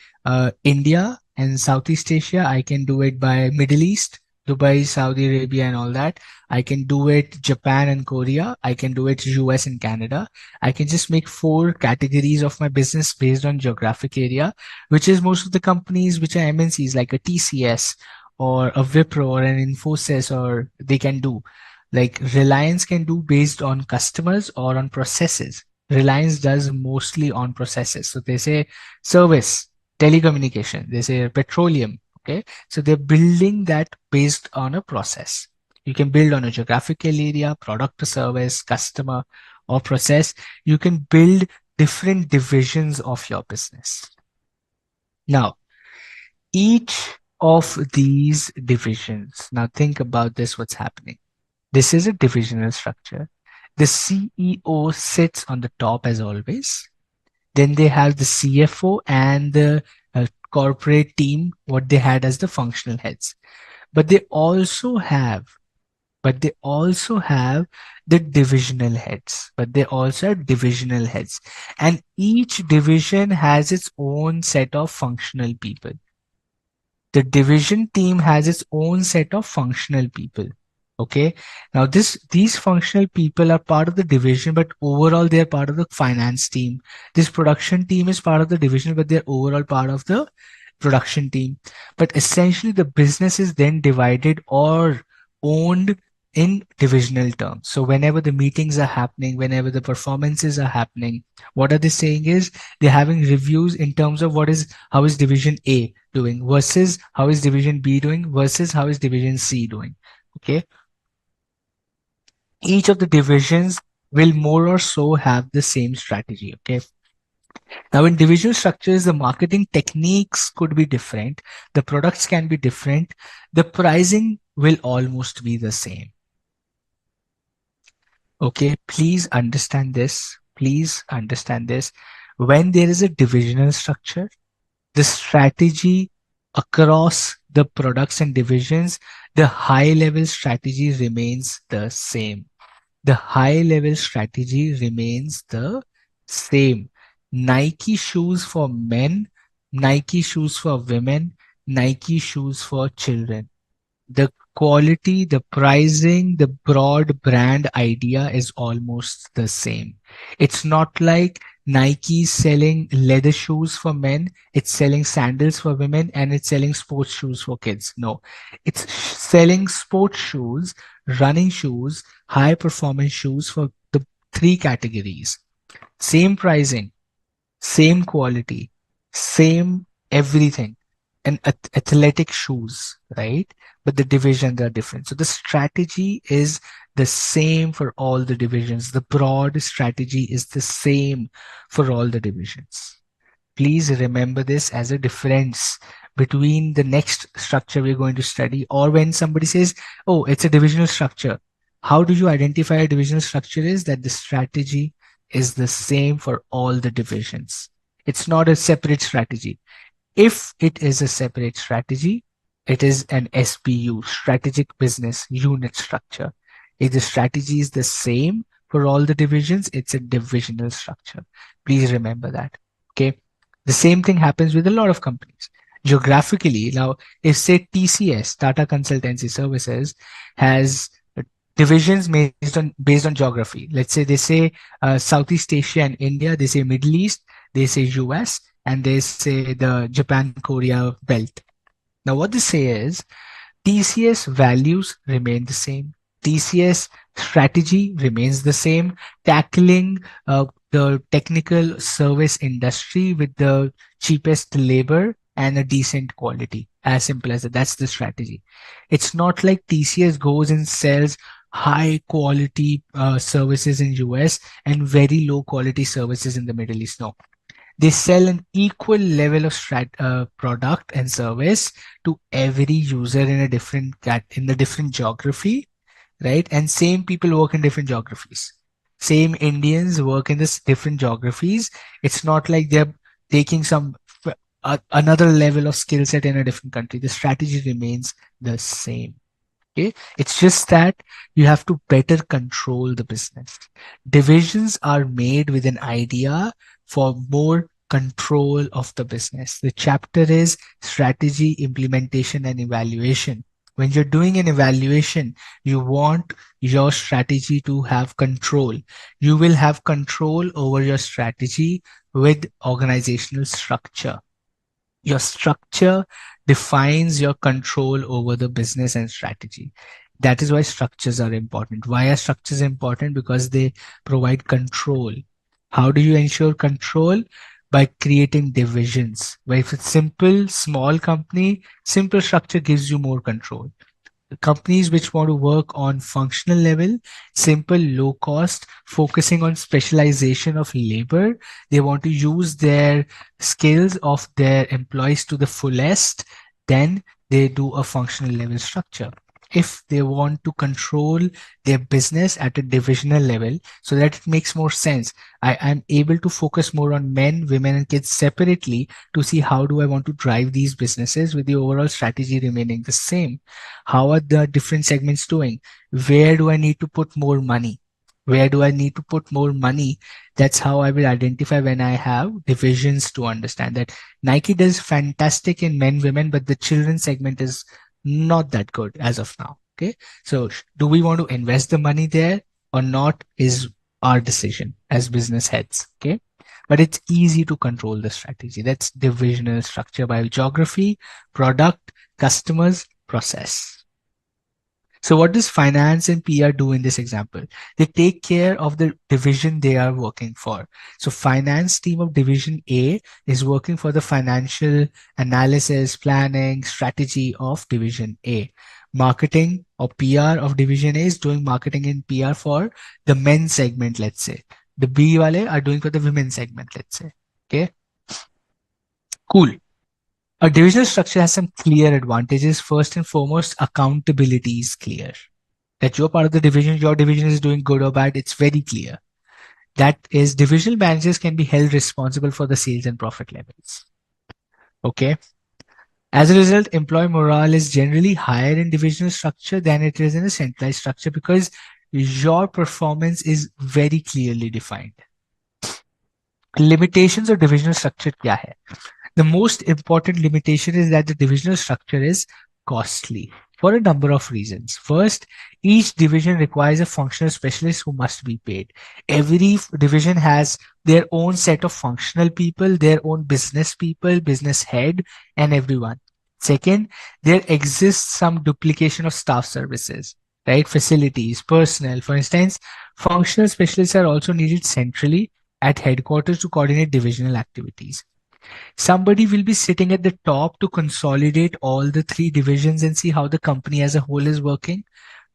A: India and Southeast Asia. I can do it by Middle East, Dubai, Saudi Arabia, and all that. I can do it Japan and Korea. I can do it US and Canada. I can just make 4 categories of my business based on geographic area, which is most of the companies which are MNCs like a TCS or a Wipro or an Infosys, or they can do. Like Reliance can do based on customers or on processes. Reliance does mostly on processes. So they say service, telecommunication, they say petroleum. Okay. So they're building that based on a process. You can build on a geographical area, product or service, customer, or process. You can build different divisions of your business. Now, each of these divisions, now think about this, what's happening. This is a divisional structure. The CEO sits on the top as always. Then they have the CFO and the corporate team, what they had as the functional heads. But they also have the divisional heads. But they also have divisional heads. And each division has its own set of functional people. The division team has its own set of functional people. Okay. Now these functional people are part of the division, but overall they're part of the finance team. This production team is part of the division, but they're overall part of the production team. But essentially the business is then divided or owned in divisional terms. So whenever the meetings are happening, whenever the performances are happening, what are they saying is they're having reviews in terms of how is division A doing versus how is division B doing versus how is division C doing. Okay. Each of the divisions will more or so have the same strategy. Okay. Now, in divisional structures, the marketing techniques could be different. The products can be different. The pricing will almost be the same. Okay, please understand this. Please understand this. When there is a divisional structure, the strategy across the products and divisions, the high level strategy remains the same. The high level strategy remains the same. Nike shoes for men, Nike shoes for women, Nike shoes for children. The quality, the pricing, the broad brand idea is almost the same. It's not like Nike selling leather shoes for men, it's selling sandals for women, and it's selling sports shoes for kids. No, it's selling sports shoes, running shoes, high performance shoes for the three categories. Same pricing, same quality, same everything, and athletic shoes, right? But the divisions are different. So the strategy is the same for all the divisions. The broad strategy is the same for all the divisions. Please remember this as a difference between the next structure we're going to study, or when somebody says, oh, it's a divisional structure. How do you identify a divisional structure? Is that the strategy is the same for all the divisions. It's not a separate strategy. If it is a separate strategy, it is an SBU, strategic business unit structure. If the strategy is the same for all the divisions, it's a divisional structure. Please remember that. Okay. The same thing happens with a lot of companies. Geographically, now, if say TCS, Tata Consultancy Services, has divisions based on geography. Let's say they say Southeast Asia and India, they say Middle East, they say US, and they say the Japan Korea belt. Now, what they say is TCS values remain the same. TCS strategy remains the same, tackling the technical service industry with the cheapest labor and a decent quality. As simple as that. That's the strategy. It's not like TCS goes and sells high quality services in US and very low quality services in the Middle East. No, they sell an equal level of product and service to every user in a different geography, right? And same people work in different geographies. Same Indians work in this different geographies. It's not like they're taking another level of skill set in a different country. The strategy remains the same. Okay, it's just that you have to better control the business. Divisions are made with an idea for more control of the business. The chapter is strategy, implementation, and evaluation. When you're doing an evaluation, you want your strategy to have control. You will have control over your strategy with organizational structure. Your structure defines your control over the business and strategy. That is why structures are important. Why are structures important? Because they provide control. How do you ensure control? By creating divisions. Where if it's simple, small company, simple structure gives you more control. Companies which want to work on functional level, simple, low cost, focusing on specialization of labor. They want to use their skills of their employees to the fullest. Then they do a functional level structure. If they want to control their business at a divisional level so that it makes more sense, I'm able to focus more on men, women, and kids separately to see how do I want to drive these businesses with the overall strategy remaining the same. How are the different segments doing? Where do I need to put more money? Where do I need to put more money? That's how I will identify when I have divisions to understand that Nike does fantastic in men, women, but the children segment is not that good as of now. Okay. So do we want to invest the money there or not is our decision as business heads. Okay. But it's easy to control the strategy. That's divisional structure by geography, product, customers, process. So what does finance and PR do in this example? They take care of the division they are working for. So finance team of division A is working for the financial analysis, planning, strategy of division A. Marketing or PR of division A is doing marketing and PR for the men segment, let's say. The B wale are doing for the women segment, let's say. Okay, cool. A divisional structure has some clear advantages. First and foremost, accountability is clear that you're part of the division, your division is doing good or bad, it's very clear. That is, divisional managers can be held responsible for the sales and profit levels. Okay. As a result, employee morale is generally higher in divisional structure than it is in a centralized structure because your performance is very clearly defined. Limitations of divisional structure क्या है? The most important limitation is that the divisional structure is costly for a number of reasons. First, each division requires a functional specialist who must be paid. Every division has their own set of functional people, their own business people, business head, and everyone. Second, there exists some duplication of staff services, right? Facilities, personnel. For instance, functional specialists are also needed centrally at headquarters to coordinate divisional activities. Somebody will be sitting at the top to consolidate all the three divisions and see how the company as a whole is working.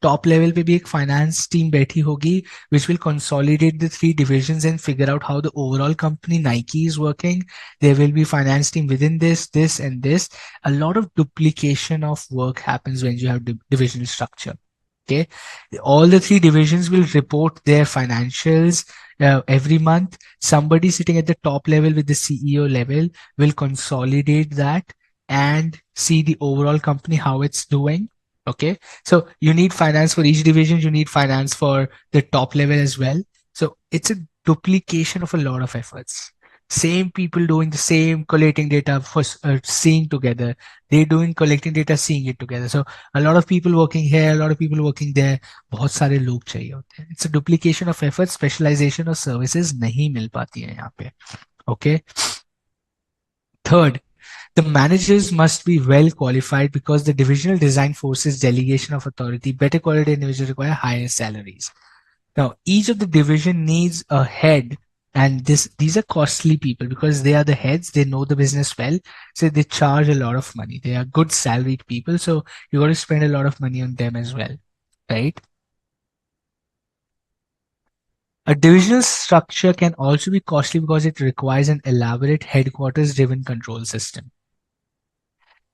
A: Top level पे भी एक finance team बैठी होगी which will consolidate the three divisions and figure out how the overall company Nike is working. There will be finance team within this and this. A lot of duplication of work happens when you have divisional structure. Okay, all the three divisions will report their financials every month. Somebody sitting at the top level with the CEO level will consolidate that and see the overall company how it's doing. Okay, so you need finance for each division, you need finance for the top level as well. So it's a duplication of a lot of efforts. Same people doing the same, collating data for seeing together. They doing collecting data, seeing it together. So a lot of people working here, a lot of people working there. बहुत सारे लोग चाहिए होते हैं. It's a duplication of effort, specialization of services नहीं मिल पाती है यहाँ पे. Okay. Third, the managers must be well qualified because the divisional design forces delegation of authority. Better quality individuals require higher salaries. Now, each of the division needs a head, and these are costly people because they are the heads. They know the business well, so they charge a lot of money. They are good salaried people, so you got to spend a lot of money on them as well, right? A divisional structure can also be costly because it requires an elaborate headquarters-driven control system.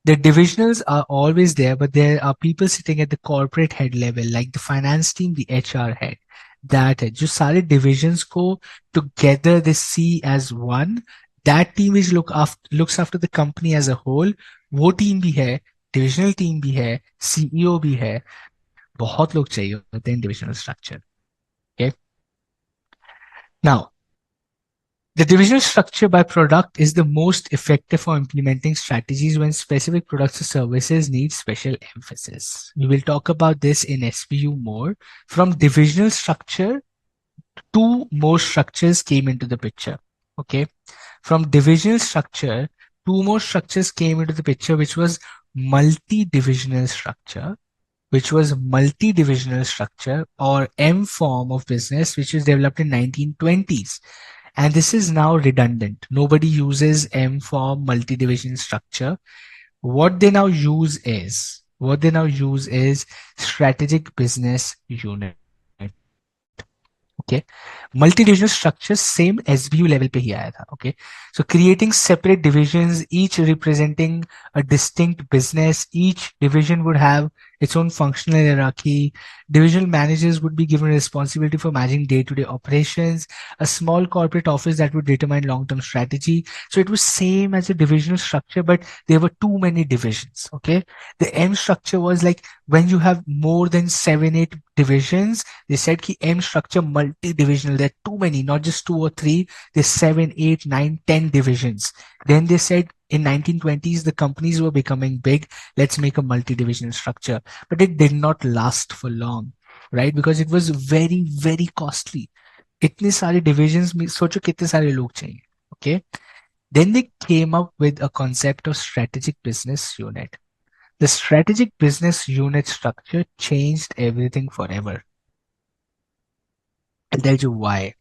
A: The divisionals are always there, but there are people sitting at the corporate head level, like the finance team, the HR head. That है जो सारे divisions को together they see as one. That team is looks after the company as a whole. वो team भी है, divisional team भी है, CEO भी है. बहुत लोग चाहिए होते हैं divisional structure. Okay. Now, the divisional structure by product is the most effective for implementing strategies when specific products or services need special emphasis. We will talk about this in SPU more. From divisional structure, two more structures came into the picture. Okay. From divisional structure, two more structures came into the picture, which was multi-divisional structure, or M form of business, which was developed in 1920s. And this is now redundant. Nobody uses M form multi-division structure. What they now use is strategic business unit. Okay, multi-divisional structure same SBU level पे ही आया था. Okay, so creating separate divisions, each representing a distinct business. Each division would have its own functional hierarchy. Divisional managers would be given responsibility for managing day-to-day operations. A small corporate office that would determine long-term strategy. So it was same as a divisional structure, but there were too many divisions. Okay, the M structure was like when you have more than 7, 8 divisions. They said ki M structure multi-divisional. There are too many, not just two or three. There's 7, 8, 9, 10 divisions. Then they said in 1920s the companies were becoming big. Let's make a multi-divisional structure. But it did not last for long, right? Because it was very, very costly. इतने सारे divisions में सोचो कितने सारे लोग चाहिए. Okay. Then they came up with a concept of strategic business unit. The strategic business unit structure changed everything forever. I'll tell you why.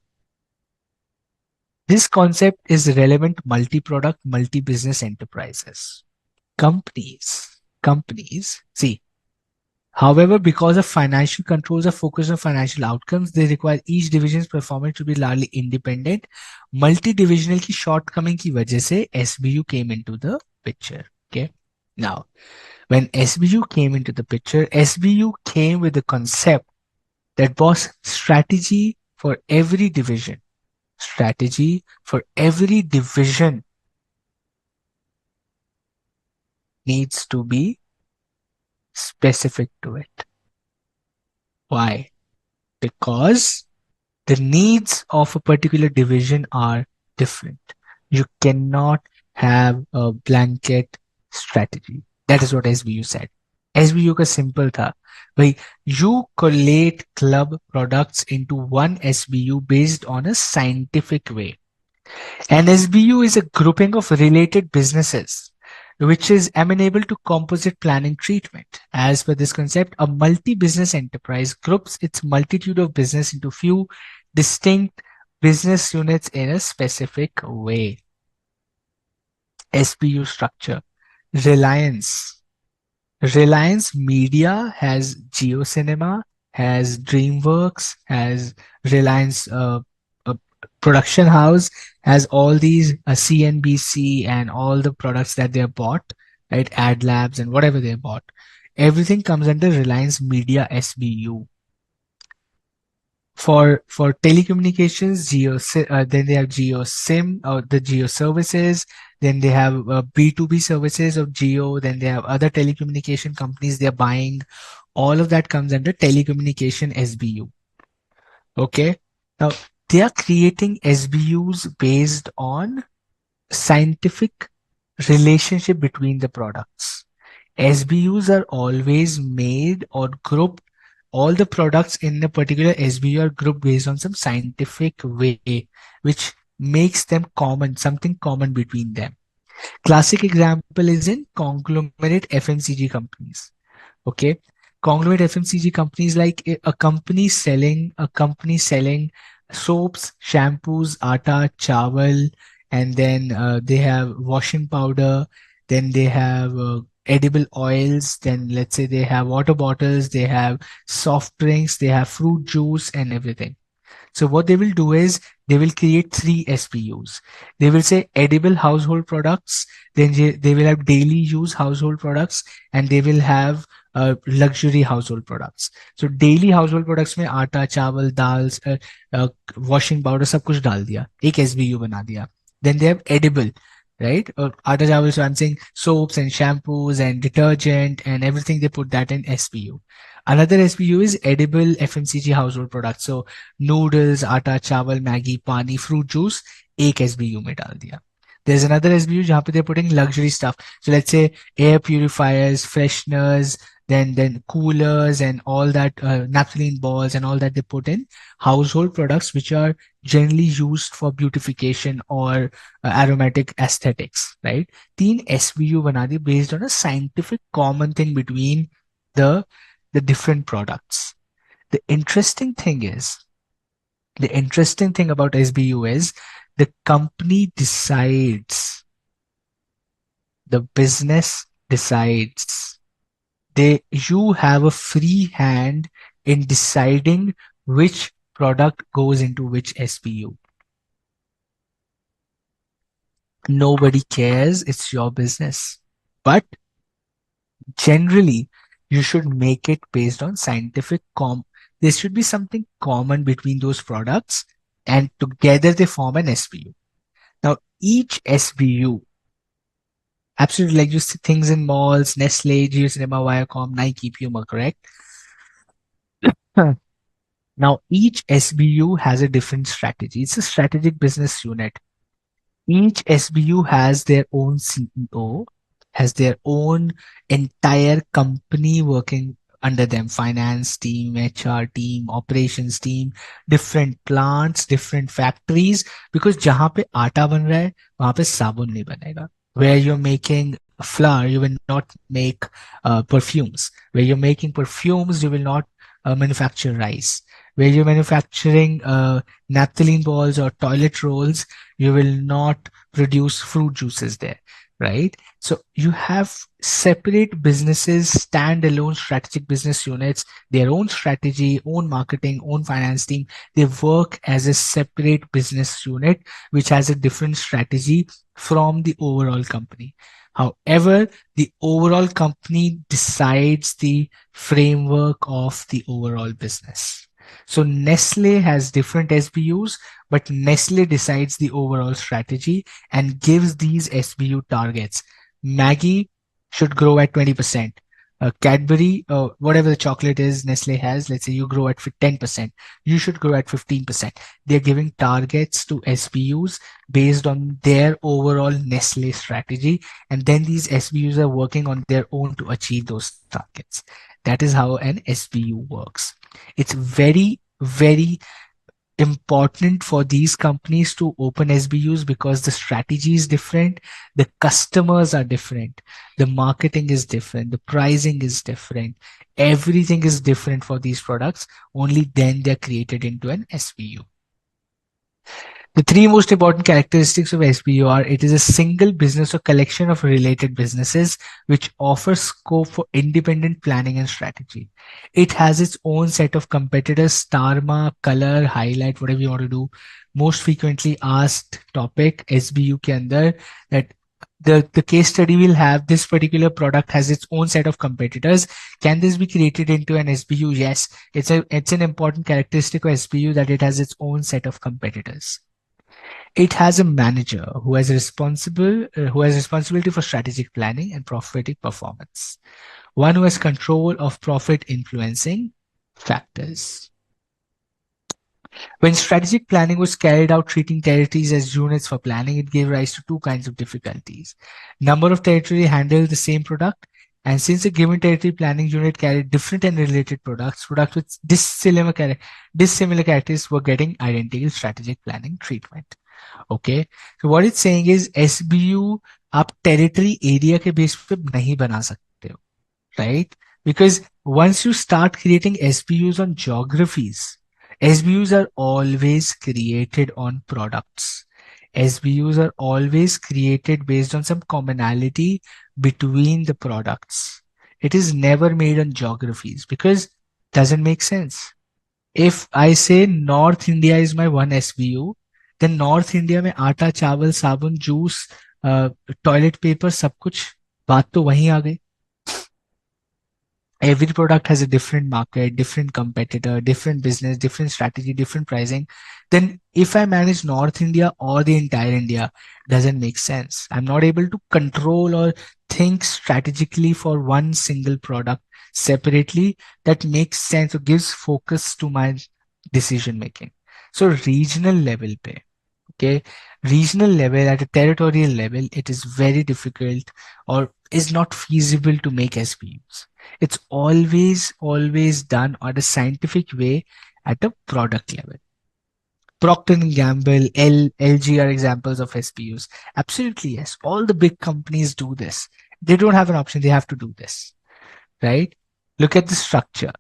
A: This concept is relevant to multi-product, multi-business enterprises. Companies, see, however, because of financial controls are focused on financial outcomes, they require each division's performance to be largely independent. Multi-divisional की shortcoming की वजह से SBU came into the picture. Okay. Now, when SBU came into the picture, SBU came with the concept that was strategy for every division. Strategy for every division needs to be specific to it. Why? Because the needs of a particular division are different. You cannot have a blanket strategy. That is what SBU said. SBU का simple था भाई, you collate club products into one SBU based on a scientific way. An SBU is a grouping of related businesses which is amenable to composite planning treatment. As per this concept, a multi-business enterprise groups its multitude of business into few distinct business units in a specific way. SBU structure. Reliance. Reliance Media has Geo Cinema, has DreamWorks, has Reliance Production House, has all these CNBC and all the products that they have bought, right? Ad Labs and whatever they bought. Everything comes under Reliance Media SBU. For telecommunications, then they have Geo SIM or the Geo services. Then they have B2B services of Geo. Then they have other telecommunication companies they're buying. All of that comes under telecommunication SBU. Okay. Now they are creating SBUs based on scientific relationship between the products. SBUs are always made or grouped. All the products in a particular SBU are grouped based on some scientific way, which makes them common, something common between them. Classic example is in conglomerate FMCG companies. Okay. Conglomerate FMCG companies like a company selling soaps, shampoos, atta, chawal, and then they have washing powder, then they have edible oils, then let's say they have water bottles, they have soft drinks, they have fruit juice and everything. So what they will do is they will create three SPUs. They will say edible household products, then they will have daily use household products, and they will have luxury household products. So daily household products में आटा, चावल, दाल, washing powder सब कुछ डाल दिया, एक SBU बना दिया. Then they have edible, right? Or आटा चावल, so I'm saying soaps and shampoos and detergent and everything, they put that in SBU. Another SBU is edible FMCG household products. So noodles, आटा, चावल, Maggi, पानी, fruit juice, एक SBU में डाल दिया. There's another SBU जहाँ पे they're putting luxury stuff. So let's say air purifiers, fresheners, then coolers and all that, naphthalene balls and all that they put in household products which are generally used for beautification or aromatic aesthetics, right? तीन SBU बना दी based on a scientific common thing between the the different products. The interesting thing is, the interesting thing about SBU is the company decides, the business decides. You have a free hand in deciding which product goes into which SBU. Nobody cares. It's your business. But generally, you should make it based on scientific there should be something common between those products, and together they form an SBU. Now, each SBU, absolutely, like you see things in malls, Nestle, Jio Cinema, Viacom, Nike, Puma, correct? Huh. Now, each SBU has a different strategy. It's a strategic business unit. Each SBU has their own CEO, has their own entire company working under them, finance team, HR team, operations team, different plants, different factories, because जहाँ पे आटा बन रहा है वहाँ पे साबुन नहीं बनेगा. Where you're making flour, you will not make perfumes. Where you're making perfumes, you will not manufacture rice. Where you're manufacturing naphthalene balls or toilet rolls, you will not produce fruit juices there, right? So you have separate businesses, standalone strategic business units, their own strategy, own marketing, own finance team. They work as a separate business unit, which has a different strategy from the overall company. However, the overall company decides the framework of the overall business. So Nestle has different SBUs, but Nestle decides the overall strategy and gives these SBU targets. Maggie should grow at 20%. Cadbury, whatever the chocolate is Nestle has, let's say you grow at 10%, you should grow at 15%. They're giving targets to SBUs based on their overall Nestle strategy, and then these SBUs are working on their own to achieve those targets. That is how an SBU works. It's very, very important for these companies to open SBUs because the strategy is different, the customers are different, the marketing is different, the pricing is different, everything is different for these products. Only then they're created into an SBU. The three most important characteristics of SBU are: it is a single business or collection of related businesses which offers scope for independent planning and strategy. It has its own set of competitors, star mark, color, highlight, whatever you want to do. Most frequently asked topic SBU ke andar, that the case study will have this particular product has its own set of competitors. Can this be created into an SBU? Yes, it's an important characteristic of SBU that it has its own set of competitors. It has a manager who has responsibility for strategic planning and prophetic performance. One who has control of profit influencing factors. When strategic planning was carried out, treating territories as units for planning, it gave rise to two kinds of difficulties. Number of territory handled the same product, and since a given territory planning unit carried different and related products with dissimilar characteristics were getting identical strategic planning treatment. Okay, so what it's saying is SBU आप territory area के base पे नहीं बना सकते हो, right? Because once you start creating SBUs on geographies, SBUs are always created on products. SBUs are always created based on some commonality between the products. It is never made on geographies because it doesn't make sense. If I say North India is my one SBU, then North India में आटा चावल साबुन juice toilet paper सब कुछ बात तो वहीं आ गई. Every product has a different market, different competitor, different business, different strategy, different pricing. Then if I manage North India or the entire India, doesn't make sense. I'm not able to control or think strategically for one single product separately that makes sense or gives focus to my decision making. So regional level pe, okay, regional level at a territorial level, it is very difficult or is not feasible to make SBUs. It's always done on a scientific way at a product level. Procter and Gamble, LG are examples of SBUs. Absolutely, yes. All the big companies do this. They don't have an option. They have to do this, right? Look at the structure.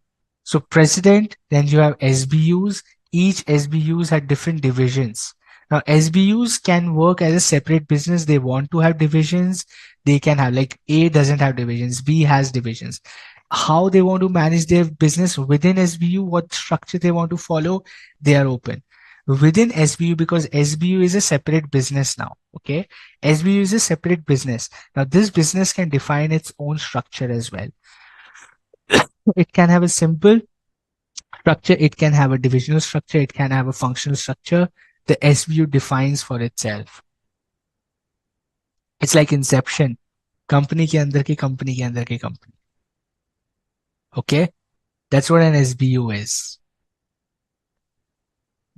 A: So president, then you have SBUs. Each SBUs had different divisions. Now, SBUs can work as a separate business. They want to have divisions. They can have, like A doesn't have divisions, B has divisions. how they want to manage their business within SBU, what structure they want to follow, they are open. Within SBU, because SBU is a separate business now, okay? SBU is a separate business. Now, this business can define its own structure as well. It can have a simple structure, it can have a divisional structure, it can have a functional structure. The SBU defines for itself. It's like Inception. Company के अंदर की company के अंदर की company. Okay? That's what an SBU is.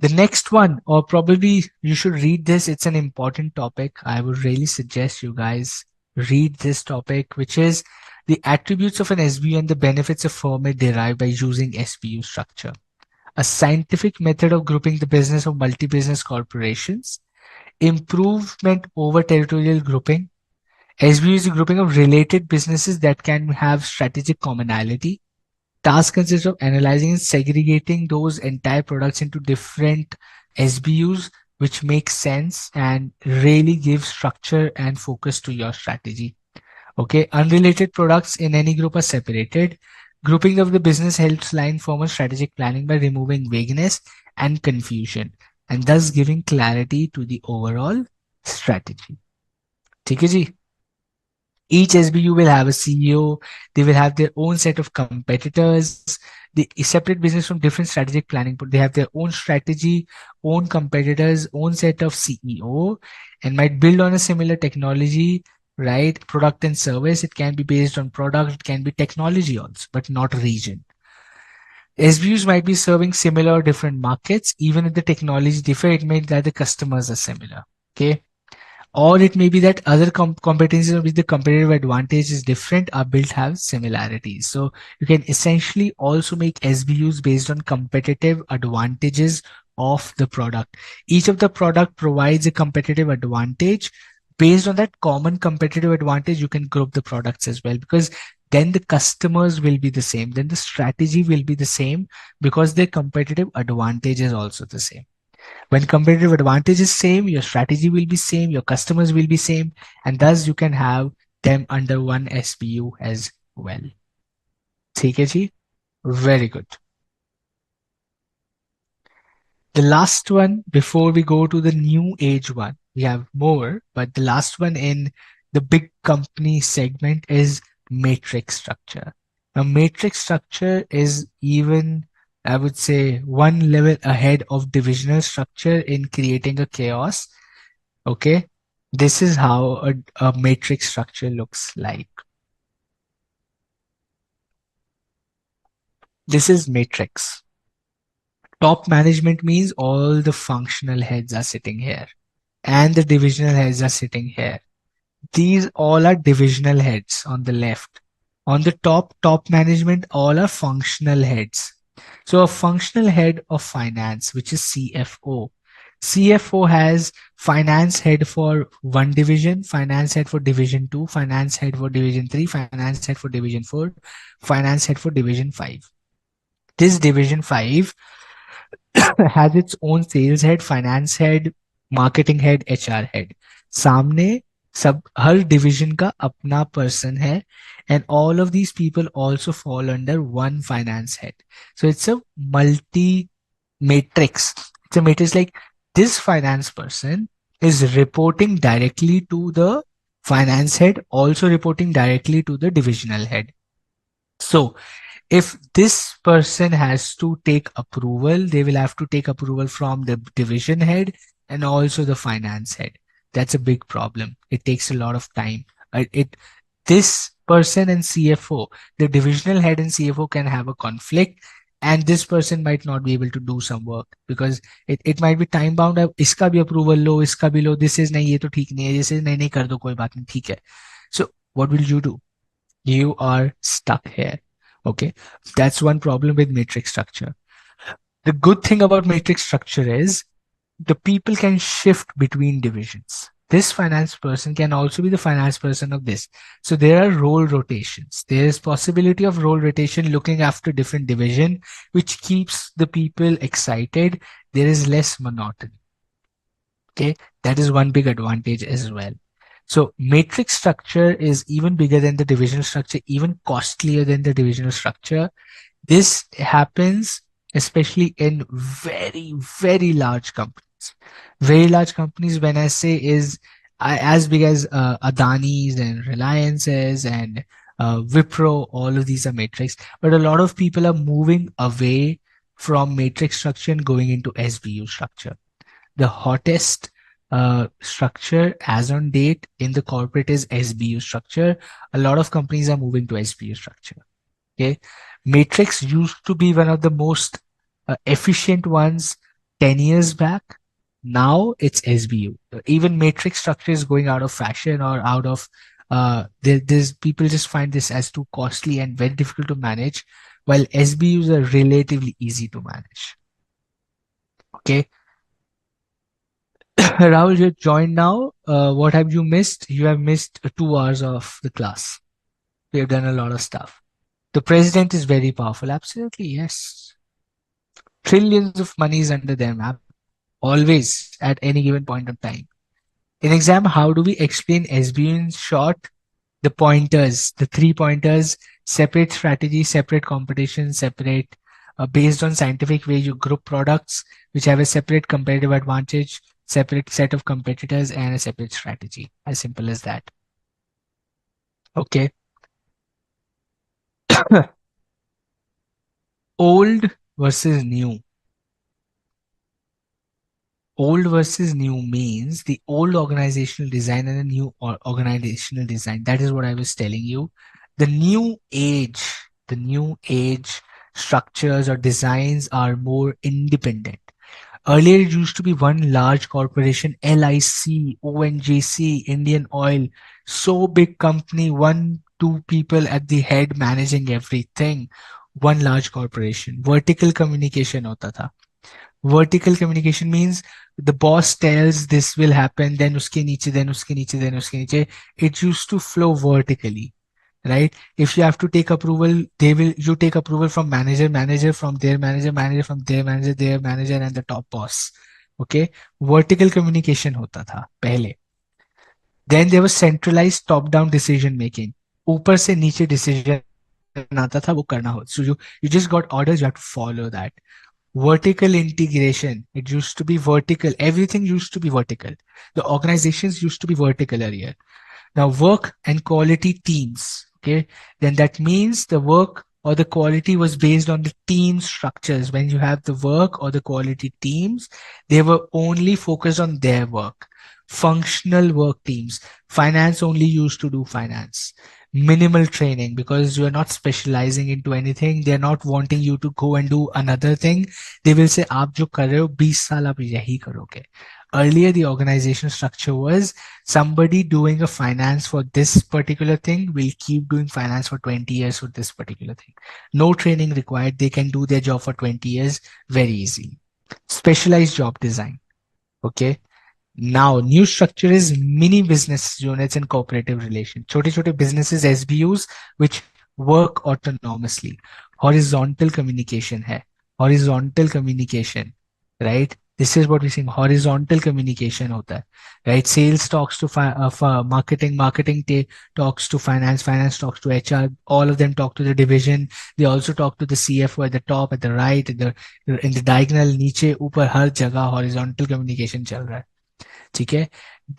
A: The next one, or probably you should read this, it's an important topic. I would really suggest you guys read this topic, which is the attributes of an SBU and the benefits a firm may derive by using SBU structure. A scientific method of grouping the business of multi-business corporations, improvement over territorial grouping. SBU is a grouping of related businesses that can have strategic commonality. Task consists of analyzing and segregating those entire products into different SBUs, which makes sense and really give structure and focus to your strategy. Okay, unrelated products in any group are separated. Grouping of the business helps line form a strategic planning by removing vagueness and confusion, and thus giving clarity to the overall strategy. ठीक है जी? Each SBU will have a CEO. They will have their own set of competitors. The separate business from different strategic planning, but they have their own strategy, own competitors, own set of CEO, and might build on a similar technology, right? Product and service. It can be based on product, it can be technology also, but not region. SBUs might be serving similar or different markets, even if the technology differ, it may that the customers are similar. Okay. Or it may be that other competencies of which the competitive advantage is different are built have similarities. So you can essentially also make SBUs based on competitive advantages of the product. Each of the product provides a competitive advantage. Based on that common competitive advantage, you can group the products as well, because then the customers will be the same. Then the strategy will be the same because their competitive advantage is also the same. When competitive advantage is same, your strategy will be same, your customers will be same, and thus you can have them under one SBU as well. ठीक है जी? Very good. The last one before we go to the new age one, we have more, but the last one in the big company segment is matrix structure. Now, matrix structure is even, I would say, one level ahead of divisional structure in creating a chaos. Okay, this is how a matrix structure looks like. This is matrix. Top management means all the functional heads are sitting here and the divisional heads are sitting here. These all are divisional heads on the left. On the top management, all are functional heads. So a functional head of finance, which is CFO. CFO has finance head for one division, finance head for division 2, finance head for division 3, finance head for division 4, finance head for division 5. This division 5 has its own sales head, finance head, marketing head, HR head. सामने सब हर division का अपना person है, and all of these people also fall under one finance head. So it's a multi matrix. It's a matrix like this finance person is reporting directly to the finance head, also reporting directly to the divisional head. So if this person has to take approval, they will have to take approval from the division head and also the finance head. That's a big problem. It takes a lot of time. This person and CFO, the divisional head and CFO can have a conflict, and this person might not be able to do some work because it might be time bound. इसका भी approval लो, इसका भी लो, this is नहीं, ये तो ठीक नहीं है, this is नहीं, नहीं कर दो, कोई बात नहीं, ठीक है. So what will you do? You are stuck here. Okay, that's one problem with matrix structure. The good thing about matrix structure is the people can shift between divisions. This finance person can also be the finance person of this. So there are role rotations. There is possibility of role rotation looking after different division, which keeps the people excited. There is less monotony. Okay, that is one big advantage as well. So matrix structure is even bigger than the divisional structure, even costlier than the divisional structure. This happens especially in very, very large companies. Very large companies, when I say, is as big as Adani's and Reliance's and Wipro, all of these are matrix. But a lot of people are moving away from matrix structure and going into SBU structure. The hottest structure as on date in the corporate is SBU structure. A lot of companies are moving to SBU structure. Okay, matrix used to be one of the most efficient ones 10 years back. Now it's SBU. Even matrix structure is going out of fashion or out of there's people just find this as too costly and very difficult to manage, while SBUs are relatively easy to manage. Okay, Rahul, you joined now. What have you missed? You have missed 2 hours of the class. We have done a lot of stuff. The president is very powerful. Absolutely, yes. Trillions of money is under their map, always at any given point of time. In exam, how do we explain SBU in short? The pointers, the 3 pointers, separate strategy, separate competition, separate based on scientific way you group products which have a separate competitive advantage, separate set of competitors, and a separate strategy. As simple as that. Okay. Old versus new. Old versus new means the old organizational design and the new organizational design. That is what I was telling you. The the new age structures or designs are more independent. Earlier, it used to be one large corporation, LIC, ONGC, Indian Oil, so big company, one, two people at the head managing everything, one large corporation. Vertical communication hota tha. Vertical communication means the boss tells this will happen, then uske niche, then uske niche, then uske niche. It used to flow vertically, right? If you have to take approval, you take approval from manager, manager from their manager, manager from their manager, and the top boss. Okay, vertical communication hota tha pehle. Then there was centralized top-down decision making. ऊपर से नीचे decision आता था वो करना हो. So you just got orders, you have to follow that. Vertical integration. It used to be vertical. Everything used to be vertical. The organizations used to be vertical earlier. Now, work and quality teams. Okay. Then that means the work or the quality was based on the team structures. When you have the work or the quality teams, they were only focused on their work. Functional work teams. Finance only used to do finance. Minimal training because you are not specializing into anything. They're not wanting you to go and do another thing. They will say, आप जो कर रहे हो 20 साल आप यही करोगे. Earlier, the organization structure was somebody doing a finance for this particular thing will keep doing finance for 20 years for this particular thing. No training required. They can do their job for 20 years very easily. Specialized job design. Okay. Now, new structure is mini business units and cooperative relation. Chote businesses, SBUs, which work autonomously. Horizontal communication hai. Horizontal communication, right? This is what we're seeing. Horizontal communication hota hai, right? Sales talks to marketing, talks to finance, finance talks to HR. All of them talk to the division. They also talk to the CFO at the top, at the right, in the diagonal, नीचे, ऊपर, हर जगह horizontal communication चल रहा है. ठीक है.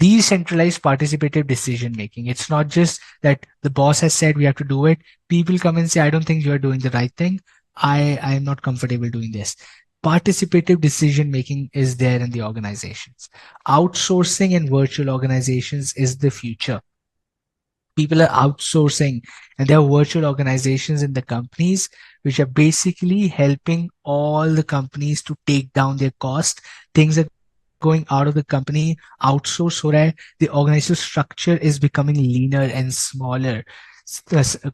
A: Decentralized participative decision making. It's not just that the boss has said we have to do it. People come and say, I don't think you are doing the right thing. I am not comfortable doing this. Participative decision making is there in the organizations. Outsourcing and virtual organizations is the future. People are outsourcing and there are virtual organizations in the companies which are basically helping all the companies to take down their cost. Things are going out of the company, outsource हो रहा है. The organizational structure is becoming leaner and smaller.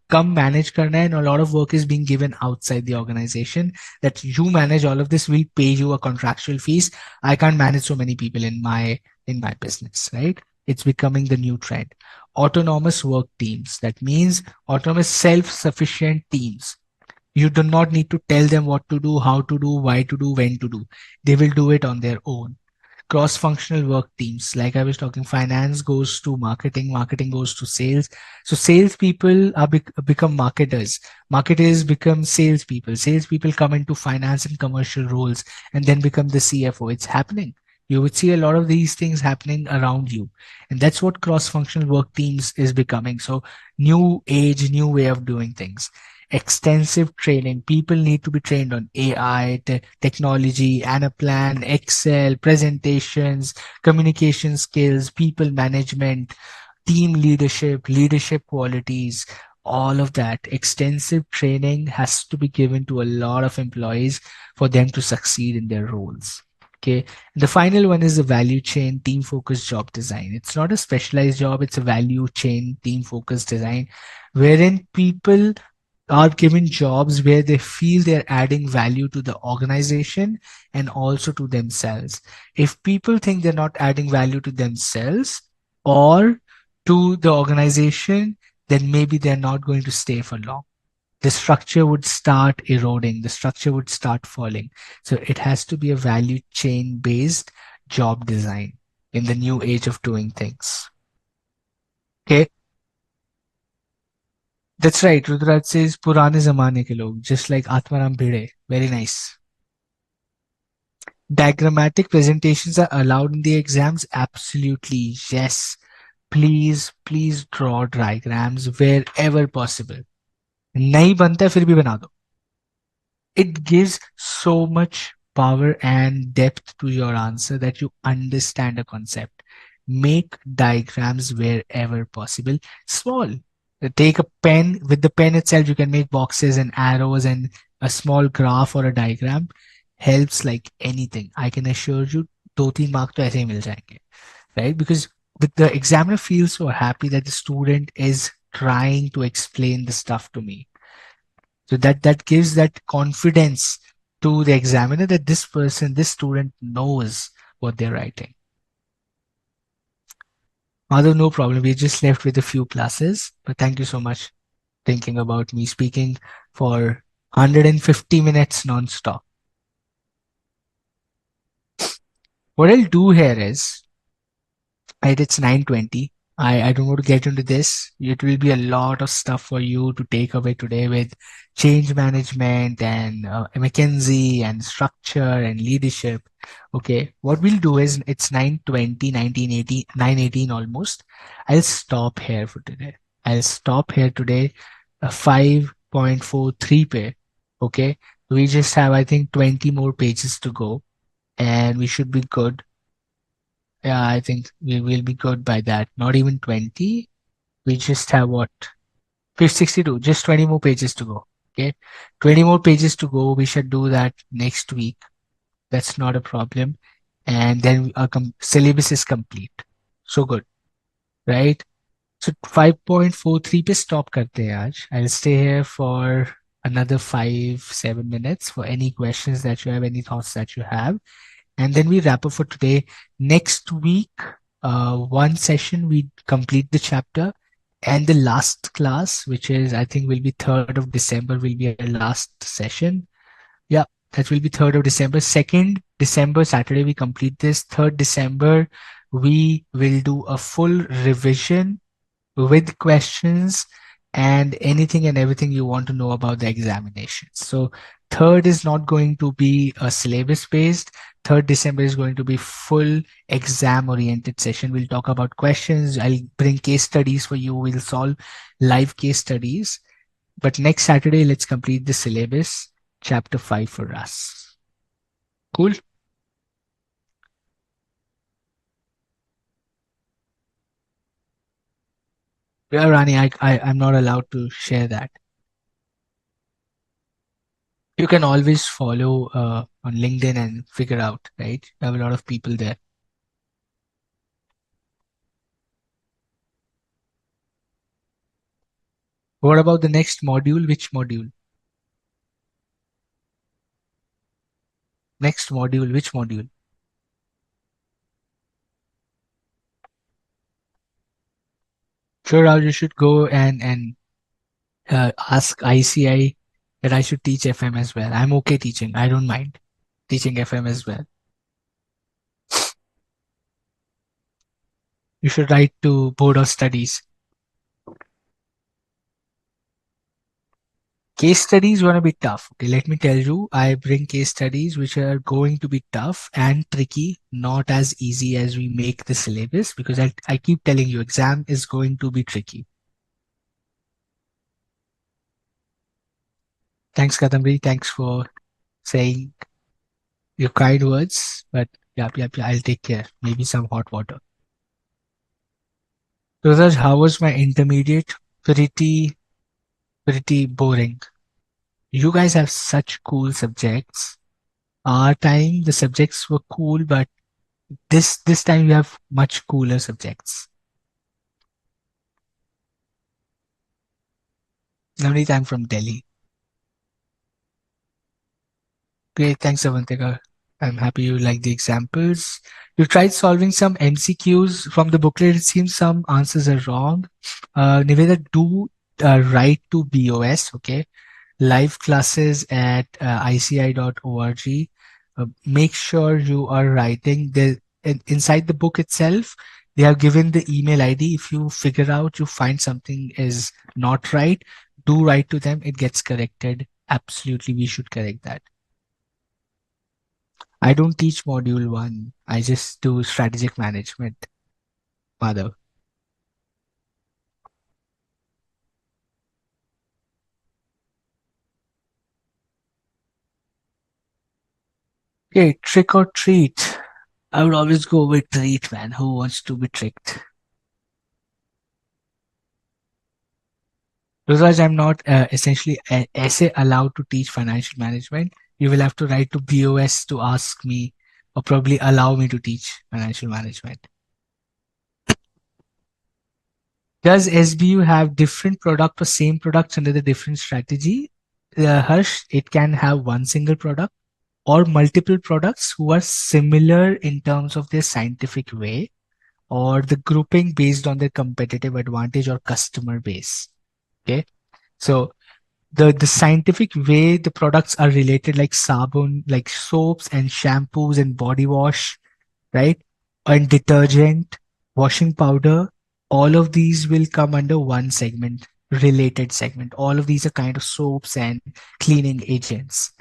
A: Come manage करना है, and a lot of work is being given outside the organization that you manage all of this. We'll pay you a contractual fees. I can't manage so many people in my business, right? It's becoming the new trend. Autonomous work teams. That means autonomous self-sufficient teams. You do not need to tell them what to do, how to do, why to do, when to do. They will do it on their own. cross-functional work teams. Like I was talking, finance goes to marketing, marketing goes to sales. So salespeople become marketers. Marketers become salespeople. Salespeople come into finance and commercial roles and then become the CFO. It's happening. You would see a lot of these things happening around you. And that's what cross-functional work teams is becoming. So new age, new way of doing things. Extensive training. People need to be trained on AI, technology, Anaplan, Excel, presentations, communication skills, people management, team leadership, leadership qualities, all of that. Extensive training has to be given to a lot of employees for them to succeed in their roles. Okay. And the final one is the value chain team focused job design. It's not a specialized job, it's a value chain team focused design wherein people are given jobs where they feel they're adding value to the organization and also to themselves. If people think they're not adding value to themselves or to the organization, then maybe they're not going to stay for long. The structure would start eroding, the structure would start falling. So it has to be a value chain based job design in the new age of doing things. Okay. That's right. Rudraj says पुराने जमाने के लोग, just like Atmaram Bhide. Very nice. Diagrammatic presentations are allowed in the exams? Absolutely. Yes. Please draw diagrams wherever possible. नहीं बनता है फिर भी बना दो. It gives so much power and depth to your answer that you understand a concept. Make diagrams wherever possible. Small. Take a pen. With the pen itself, you can make boxes and arrows and a small graph or a diagram. Helps like anything. I can assure you, 2-3 mark तो ऐसे ही मिल जाएंगे, right? Because the examiner feels so happy that the student is trying to explain the stuff to me. So that gives that confidence to the examiner that this person, this student knows what they're writing. Although no problem, we just left with a few classes, but thank you so much thinking about me speaking for 150 minutes non-stop. What I'll do here is, right, it's 9:20. I don't want to get into this. It will be a lot of stuff for you to take away today with change management and McKinsey and structure and leadership. Okay, what we'll do is it's 9:20, 1980, 9:18 almost. I'll stop here for today. I'll stop here today, 5.43 pe. Okay, we just have, I think, 20 more pages to go and we should be good. Yeah, I think we will be good by that. Not even 20. We just have what? 62. Just 20 more pages to go. Okay. 20 more pages to go. We should do that next week. That's not a problem. And then our syllabus is complete. So good. Right? So 5.43 पे stop करते हैं आज. I'll stay here for another 5-7 minutes for any questions that you have, any thoughts that you have. And then we wrap up for today. Next week, one session, we complete the chapter. And the last class, which is, I think, will be 3rd of December, will be our last session. Yeah, that will be 3rd of December. 2nd December, Saturday, we complete this. 3rd December, we will do a full revision with questions and anything and everything you want to know about the examinations. So 3rd is not going to be a syllabus based. 3rd December is going to be full exam oriented session. We'll talk about questions. I'll bring case studies for you. We'll solve live case studies. But next Saturday, let's complete the syllabus, chapter 5 for us. Cool. Yeah, Rani, I'm not allowed to share that. You can always follow on LinkedIn and figure out, right? You have a lot of people there. What about the next module? Which module? Next module, which module? Sure, Rao, you should go and ask ICAI that I should teach FM as well. I'm okay teaching. I don't mind teaching FM as well. You should write to board of studies. Case studies going to be tough. Okay, let me tell you, I bring case studies which are going to be tough and tricky, not as easy as we make the syllabus, because I keep telling you, exam is going to be tricky. Thanks, Kadambi. Thanks for saying your kind words. But yeah, I'll take care. Maybe some hot water. So, Raj, how was my intermediate? Pretty boring. You guys have such cool subjects. Our time, the subjects were cool, but this time you have much cooler subjects. Navneet, I'm from Delhi. Great, thanks, Avantika. I'm happy you like the examples. You tried solving some MCQs from the booklet. It seems some answers are wrong. Niveda, do write to BOS, okay? Live classes at ICAI.org. Make sure you are writing inside the book itself. They have given the email ID. If you figure out you find something is not right, do write to them. It gets corrected. Absolutely, we should correct that. I don't teach module one. I just do strategic management, Madhav. Okay, trick or treat. I would always go with treat, man. Who wants to be tricked? Raj, I'm not essentially essay allowed to teach financial management. You will have to write to BOS to ask me or probably allow me to teach financial management. Does SBU have different product or same products under the different strategy? Harsh, it can have one single product or multiple products who are similar in terms of their scientific way or the grouping based on their competitive advantage or customer base. Okay. So the scientific way the products are related, like sabun, like soaps and shampoos and body wash, right? And detergent, washing powder, all of these will come under one segment, related segment. All of these are kind of soaps and cleaning agents.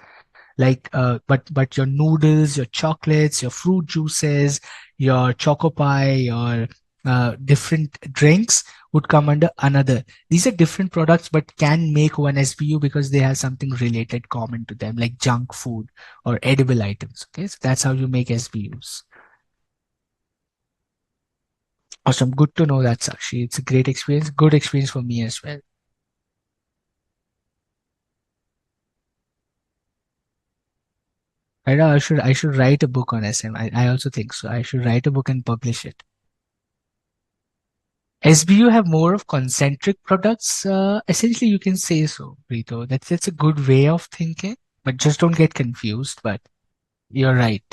A: Like but your noodles, your chocolates, your fruit juices, your choco pie, your different drinks would come under another. These are different products but can make one SBU because they have something related common to them, like junk food or edible items. Okay, so that's how you make SBUs. Awesome, good to know that, Sakshi. It's a great experience, good experience for me as well. I should write a book on SM. I also think so. I should write a book and publish it. SBU have more of concentric products. Essentially, you can say so, Rito. That's a good way of thinking, but just don't get confused. But you're right.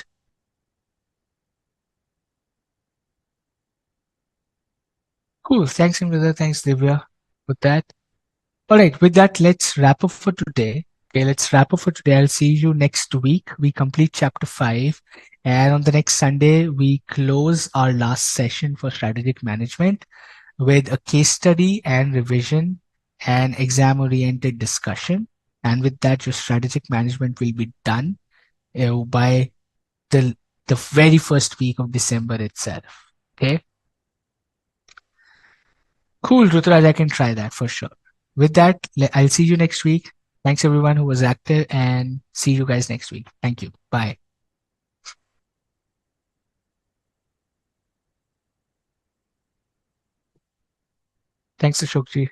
A: Cool. Thanks, Imrita. Thanks, Divya, for that. All right. With that, let's wrap up for today. Okay, let's wrap up for today. I'll see you next week. We complete chapter 5. And on the next Sunday, we close our last session for strategic management with a case study and revision and exam oriented discussion. And with that, your strategic management will be done by the, the very first week of December itself. Okay, cool, Ruturaj. I can try that for sure. With that, I'll see you next week. Thanks everyone who was active and see you guys next week. Thank you. Bye. Thanks, Ashokji.